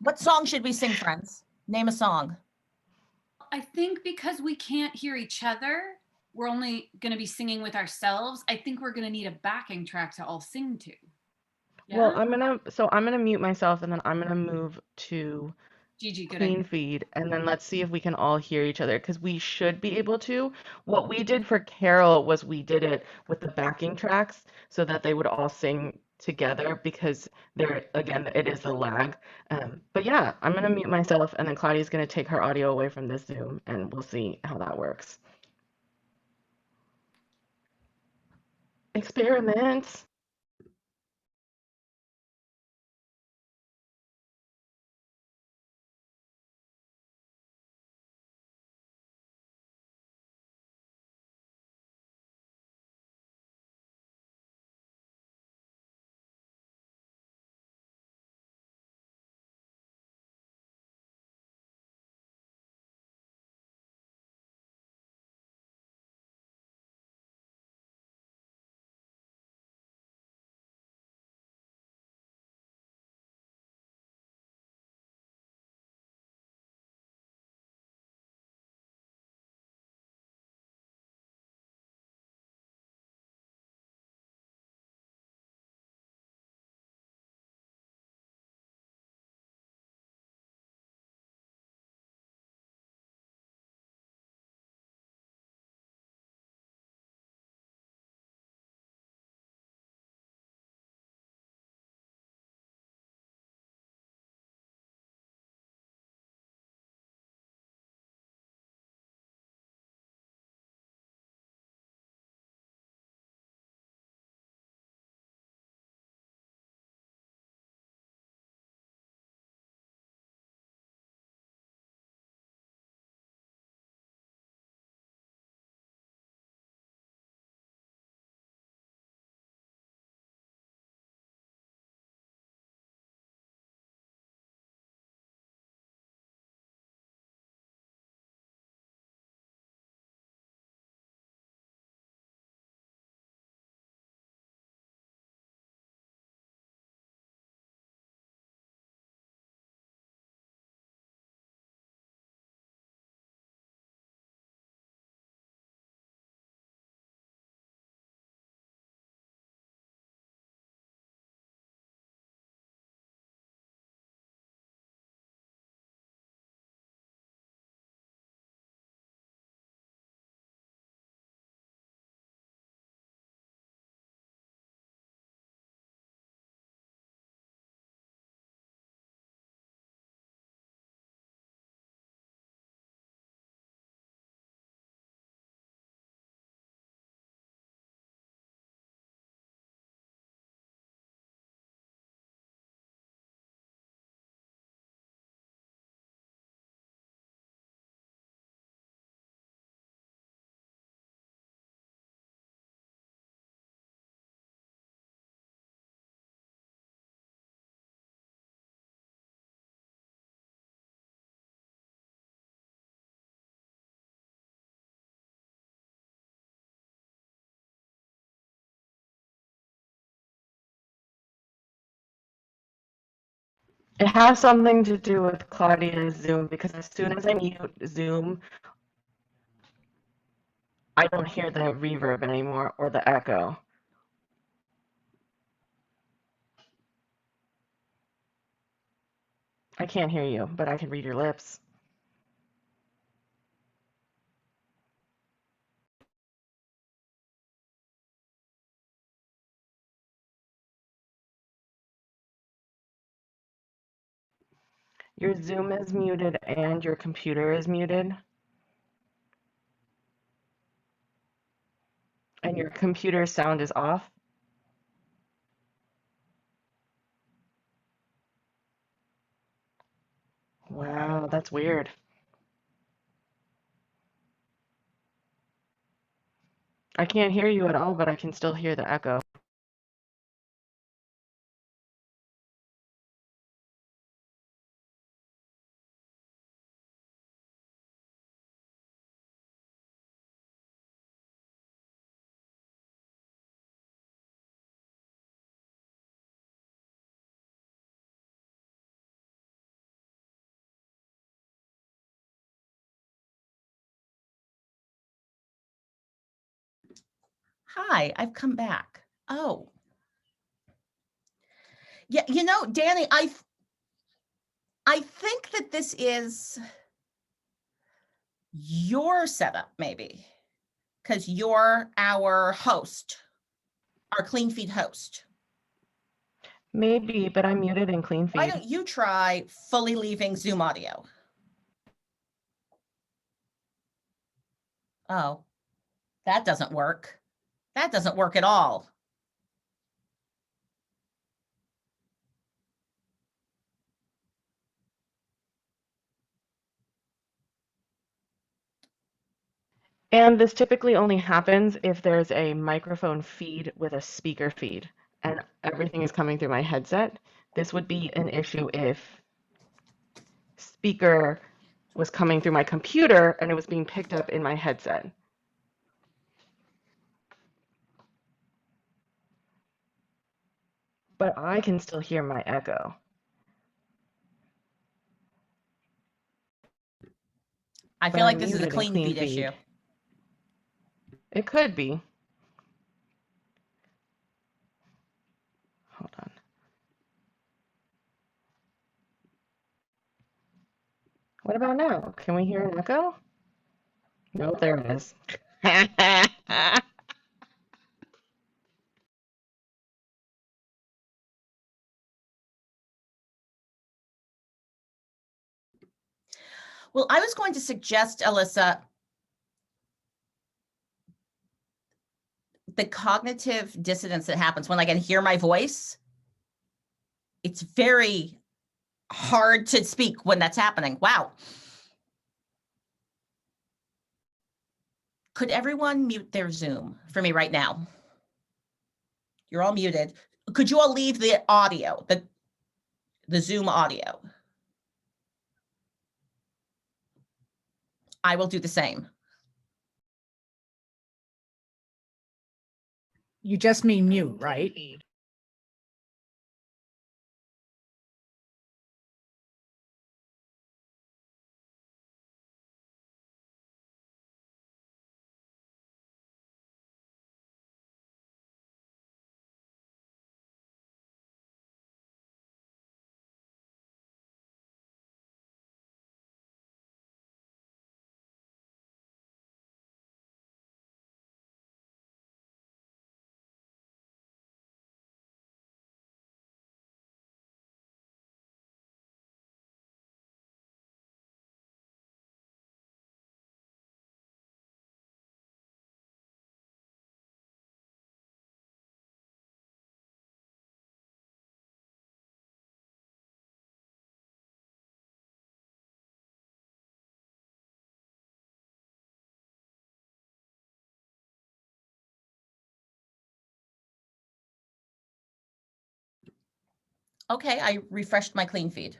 What song should we sing, friends? Name a song. I think because we can't hear each other, we're only going to be singing with ourselves. I think we're going to need a backing track to all sing to. Yeah? Well, I'm gonna mute myself and then I'm gonna move to Gigi, good clean idea. feed and then let's see if we can all hear each other because we should be able to. What we did for Carol was we did it with the backing tracks so that they would all sing together because there again it is the lag. But yeah, I'm gonna mute myself and then Claudia's gonna take her audio away from this Zoom and we'll see how that works. Experiments. It has something to do with Claudia's Zoom because as soon as I mute Zoom, I don't hear the reverb anymore or the echo. I can't hear you, but I can read your lips. Your Zoom is muted and your computer is muted. And And your computer sound is off? Wow, that's weird. I can't hear you at all, but I can still hear the echo. Hi, I've come back. Oh. Yeah, you know, Danny, I think that this is your setup, maybe, because you're our host, our clean feed host. Maybe, but I'm muted in clean Why feed. don't you try fully leaving Zoom audio? Oh, that doesn't work. That doesn't work at all. And this typically only happens if there's a microphone feed with a speaker feed and everything is coming through my headset. This would be an issue if speaker was coming through my computer and it was being picked up in my headset. But I can still hear my echo. I But feel like I'm this is a muted in clean clean feed issue. It could be. Hold on. What about now? Can we hear an echo? Nope, there it is. Well, I was going to suggest, Alyssa, the cognitive dissonance that happens when I can hear my voice. It's very hard to speak when that's happening. Wow. Could everyone mute their Zoom for me right now? You're all muted. Could you all leave the audio, the Zoom audio? I will do the same. You just mean mute, right? Okay, I refreshed my clean feed.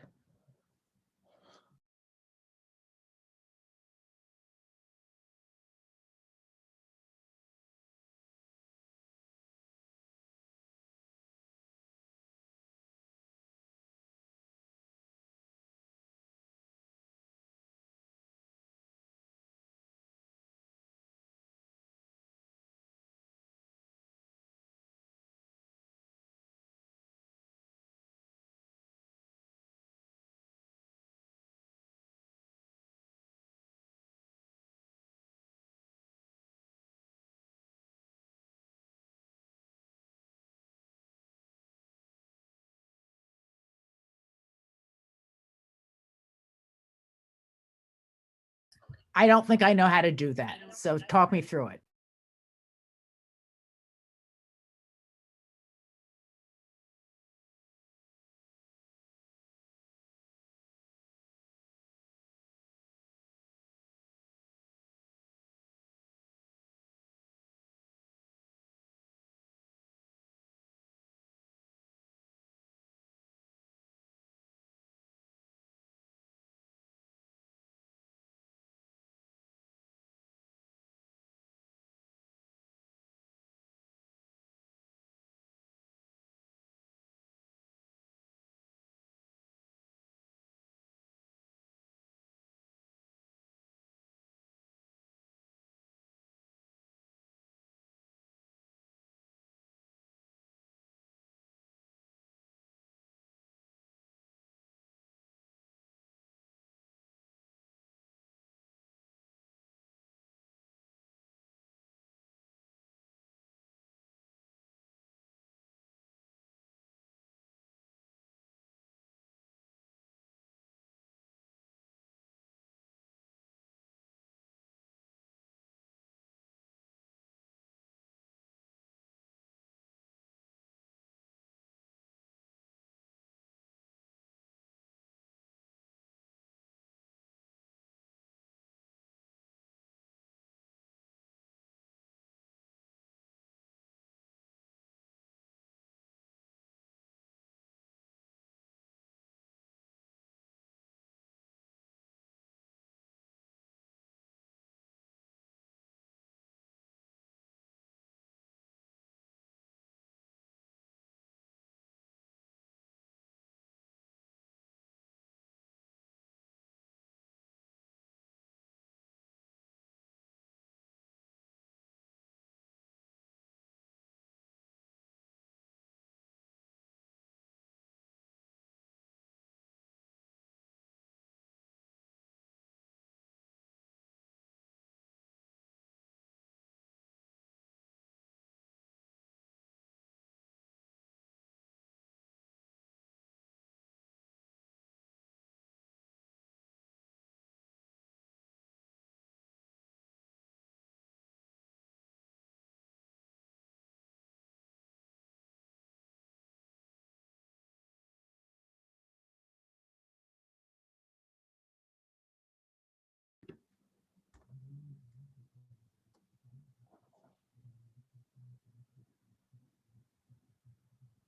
I don't think I know how to do that. So talk me through it.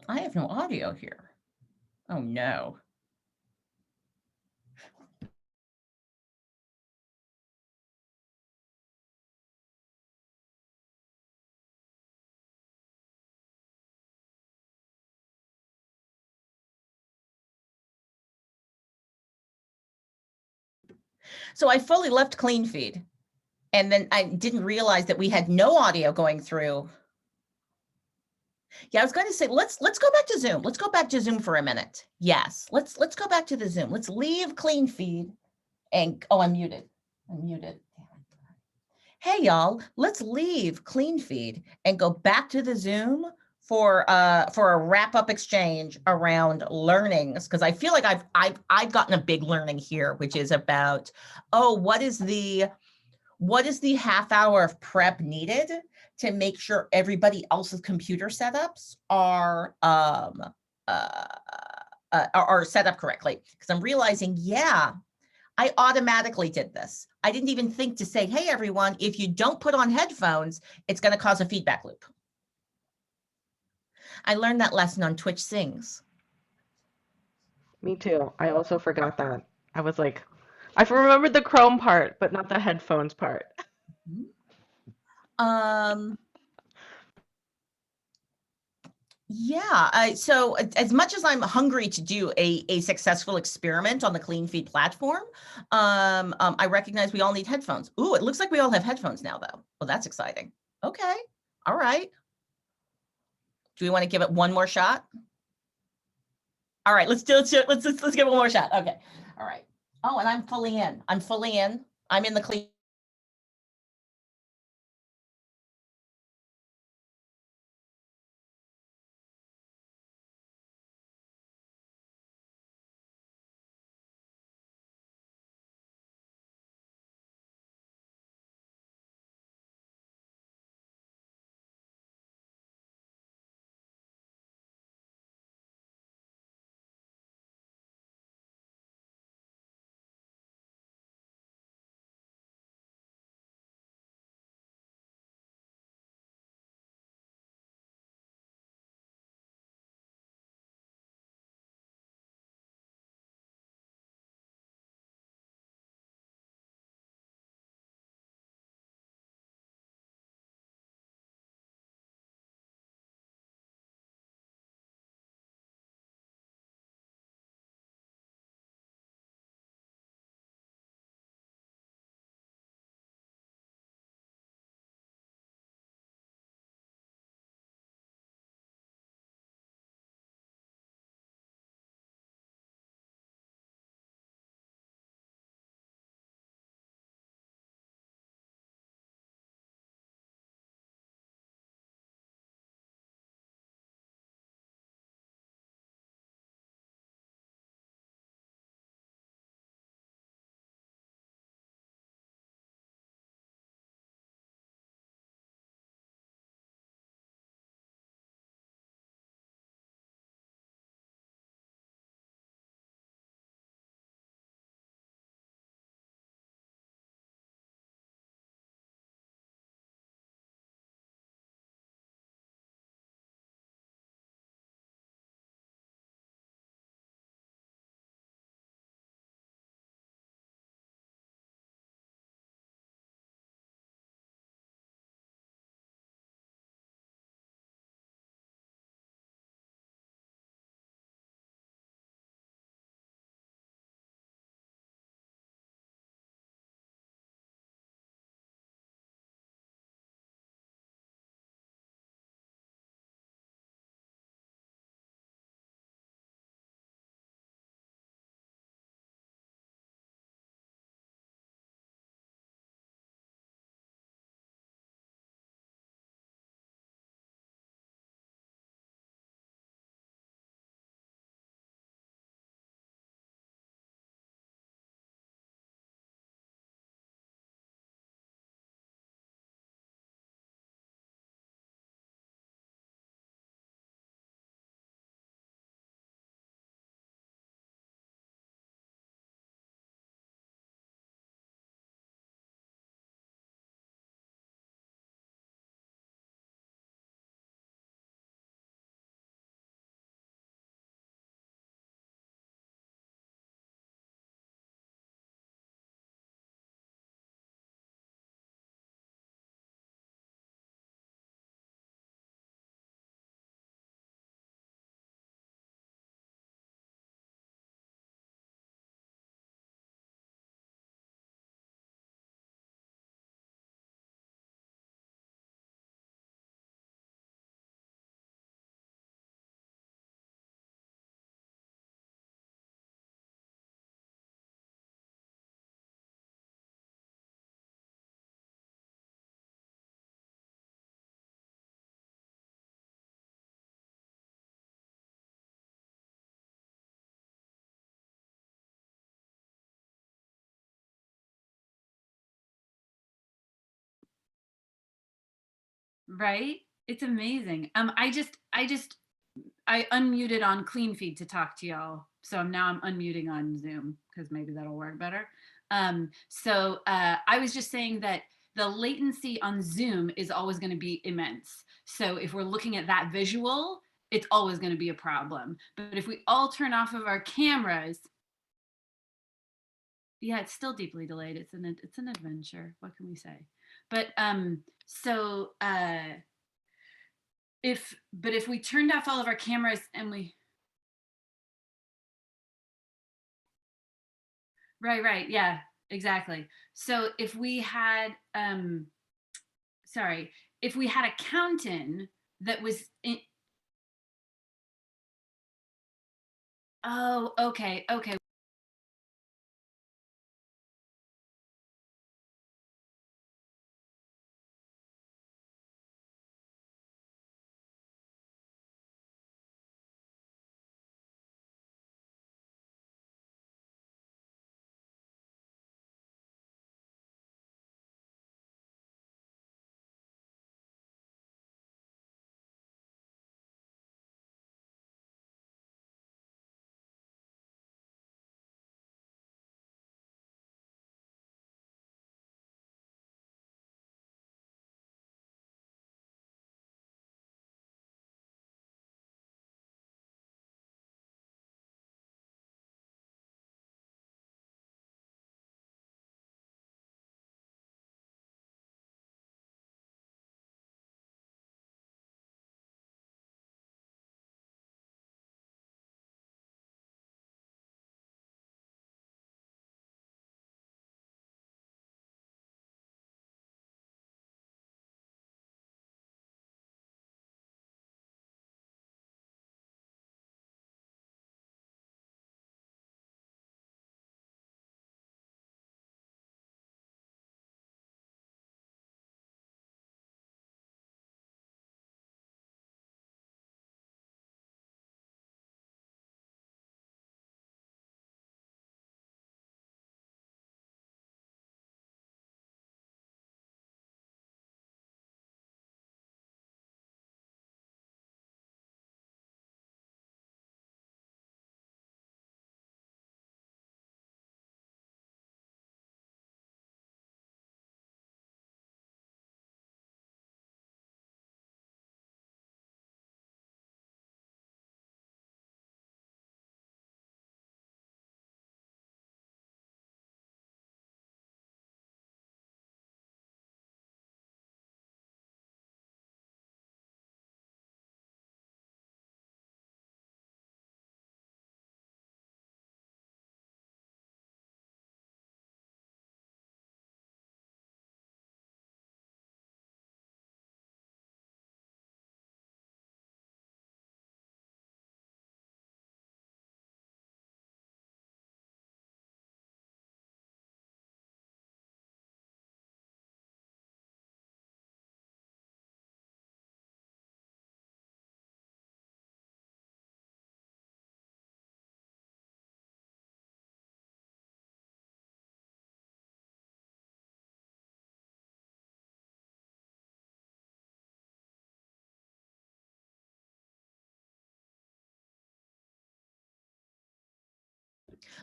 I have no audio here. Oh no. So I fully left clean feed, and then I didn't realize that we had no audio going through. Yeah, I was going to say, let's go back to Zoom. Let's go back to Zoom for a minute. Yes, let's go back to the Zoom. Let's leave clean feed and, oh, I'm muted. I'm muted. Hey, y'all, let's leave clean feed and go back to the Zoom for a wrap-up exchange around learnings, because I feel like I've gotten a big learning here, which is about, oh, what is the half hour of prep needed to make sure everybody else's computer setups are set up correctly? Because I'm realizing, yeah, I automatically did this. I didn't even think to say, hey, everyone, if you don't put on headphones, it's going to cause a feedback loop. I learned that lesson on Twitch Sings. Me too. I also forgot that. I was like, I remembered the Chrome part, but not the headphones part. Yeah, so as much as I'm hungry to do a successful experiment on the clean feed platform, I recognize we all need headphones. Ooh, it looks like we all have headphones now, though. Well, that's exciting. Okay, all right. Do we want to give it one more shot? All right, let's give it one more shot. Okay, all right. Oh, and I'm fully in. I'm fully in. I'm in the clean. Right? It's amazing. I unmuted on Clean Feed to talk to y'all. So now I'm unmuting on Zoom because maybe that'll work better. I was just saying that the latency on Zoom is always going to be immense. So if we're looking at that visual, it's always going to be a problem. But if we all turn off of our cameras, yeah, it's still deeply delayed. It's an adventure. What can we say? But if we turned off all of our cameras and we right, yeah, exactly. So if we had if we had a count-in that was in, oh, okay.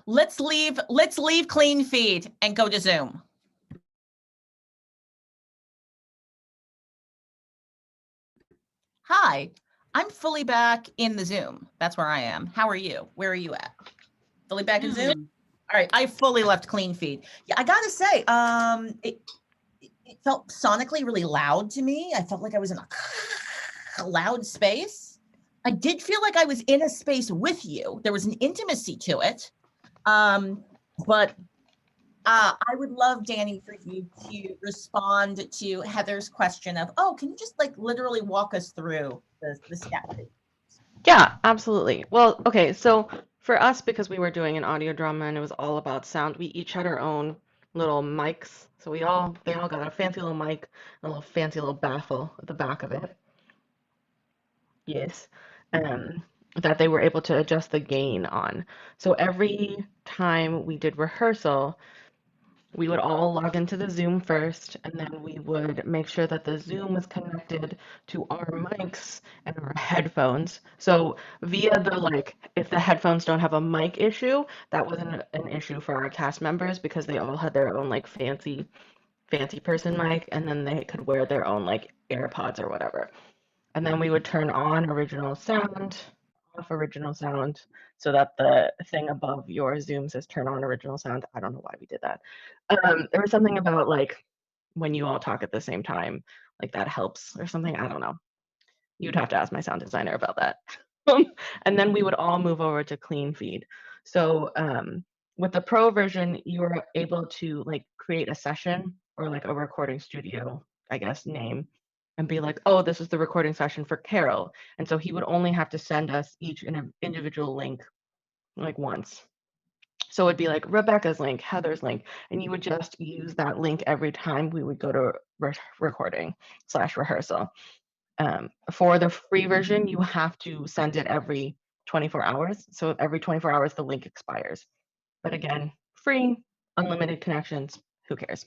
Let's leave Clean Feed and go to Zoom. Hi, I'm fully back in the Zoom. That's where I am. How are you? Where are you at? Fully back in Zoom? All right, I fully left Clean Feed. Yeah, I gotta say, it felt sonically really loud to me. I felt like I was in a loud space. I did feel like I was in a space with you. There was an intimacy to it. But I would love, Danny, for you to respond to Heather's question of, oh, can you just like literally walk us through the steps? Yeah, absolutely. Well, okay, so for us, because we were doing an audio drama and it was all about sound, we each had our own little mics. So they all got a fancy little mic, a little fancy little baffle at the back of it. Yes. Um, that they were able to adjust the gain on. So every time we did rehearsal, We would all log into the Zoom first, and then we would make sure that the Zoom was connected to our mics and our headphones. So via the like, if the headphones don't have a mic issue, that wasn't an issue for our cast members because they all had their own like fancy person mic, and then they could wear their own like AirPods or whatever. And then we would turn on original sound, off original sound, so that the thing above your Zoom says turn on original sound. I don't know why we did that. There was something about like when you all talk at the same time, like that helps or something. I don't know. You'd have to ask my sound designer about that. And then we would all move over to clean feed. So with the pro version, you were able to like create a session or like a recording studio, I guess, name, and be like, oh, this is the recording session for Carol. And so he would only have to send us each an individual link like once. So it'd be like Rebecca's link, Heather's link, and you would just use that link every time we would go to recording/rehearsal. For the free version, you have to send it every 24 hours. So every 24 hours, the link expires. But again, free, unlimited connections, who cares?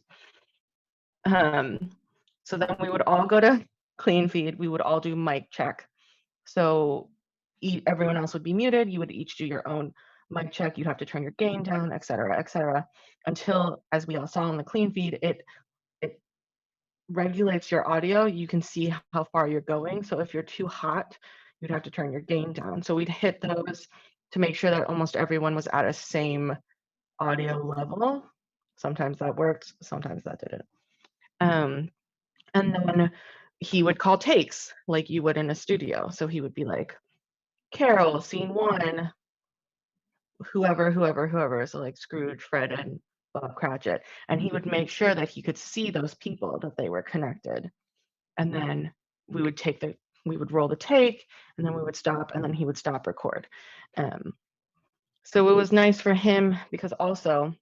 So then we would all go to clean feed. We would all do mic check. So everyone else would be muted. You would each do your own mic check. You'd have to turn your gain down, et cetera, until, as we all saw in the clean feed, it regulates your audio. You can see how far you're going. So if you're too hot, you'd have to turn your gain down. So we'd hit those to make sure that almost everyone was at a same audio level. Sometimes that worked, sometimes that didn't. And then he would call takes like you would in a studio. So he would be like, Carol, scene 1, whoever. So like Scrooge, Fred, and Bob Cratchit. And he would make sure that he could see those people, that they were connected. And then we would roll the take, and then we would stop, and then he would stop record. So it was nice for him because also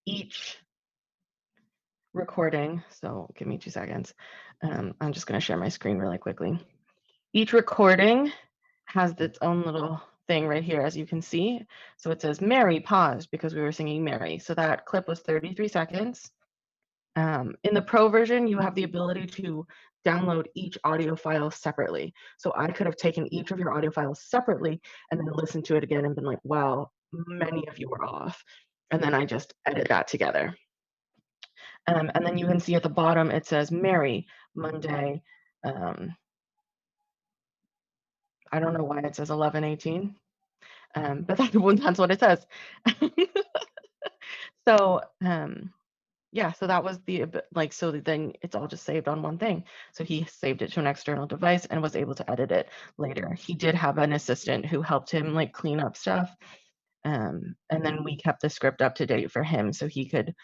each recording, so give me 2 seconds. I'm just going to share my screen really quickly. Each recording has its own little thing right here, as you can see. So it says Mary paused because we were singing Mary. So that clip was 33 seconds. In the pro version, you have the ability to download each audio file separately. So I could have taken each of your audio files separately and then listened to it again and been like, wow, many of you were off. And then I just edit that together. And then you can see at the bottom, it says Mary, Monday. I don't know why it says 11:18, but that's what it says. So yeah, so that was so then it's all just saved on one thing. So he saved it to an external device and was able to edit it later. He did have an assistant who helped him like clean up stuff. And then we kept the script up to date for him so he could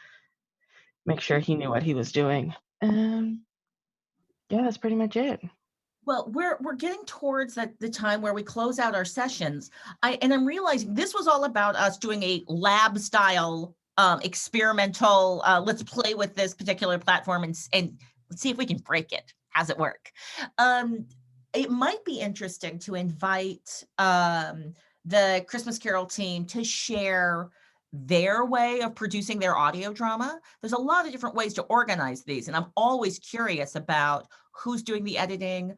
make sure he knew what he was doing. Yeah, that's pretty much it. Well, we're getting towards the time where we close out our sessions. I'm realizing this was all about us doing a lab style experimental, let's play with this particular platform and see if we can break it. How's it work? It might be interesting to invite the Christmas Carol team to share their way of producing their audio drama. There's a lot of different ways to organize these, and I'm always curious about who's doing the editing,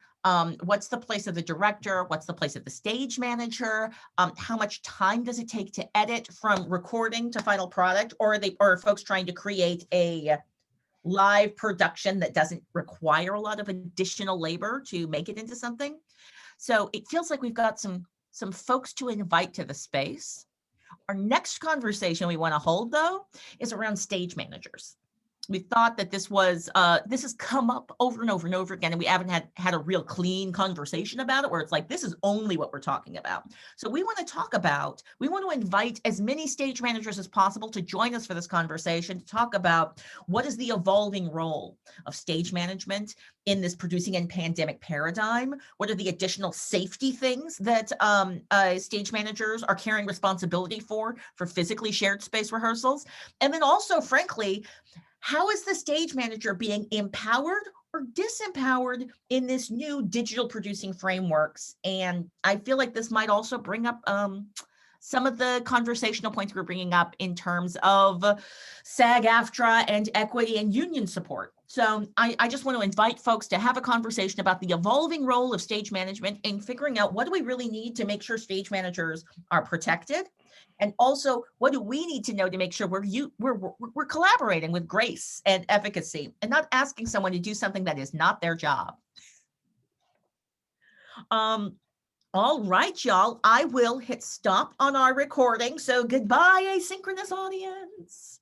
what's the place of the director, what's the place of the stage manager, how much time does it take to edit from recording to final product, or are folks trying to create a live production that doesn't require a lot of additional labor to make it into something? So it feels like we've got some folks to invite to the space. Our next conversation we want to hold, though, is around stage managers. We thought that this has come up over and over and over again, and we haven't had a real clean conversation about it where it's like, this is only what we're talking about. So we want to invite as many stage managers as possible to join us for this conversation, to talk about what is the evolving role of stage management in this producing and pandemic paradigm. What are the additional safety things that stage managers are carrying responsibility for physically shared space rehearsals? And then also, frankly, how is the stage manager being empowered or disempowered in this new digital producing frameworks? And I feel like this might also bring up some of the conversational points we're bringing up in terms of SAG-AFTRA and equity and union support. So I just want to invite folks to have a conversation about the evolving role of stage management in figuring out what do we really need to make sure stage managers are protected, and also what do we need to know to make sure we're collaborating with grace and efficacy and not asking someone to do something that is not their job. All right, y'all, I will hit stop on our recording. So goodbye, asynchronous audience.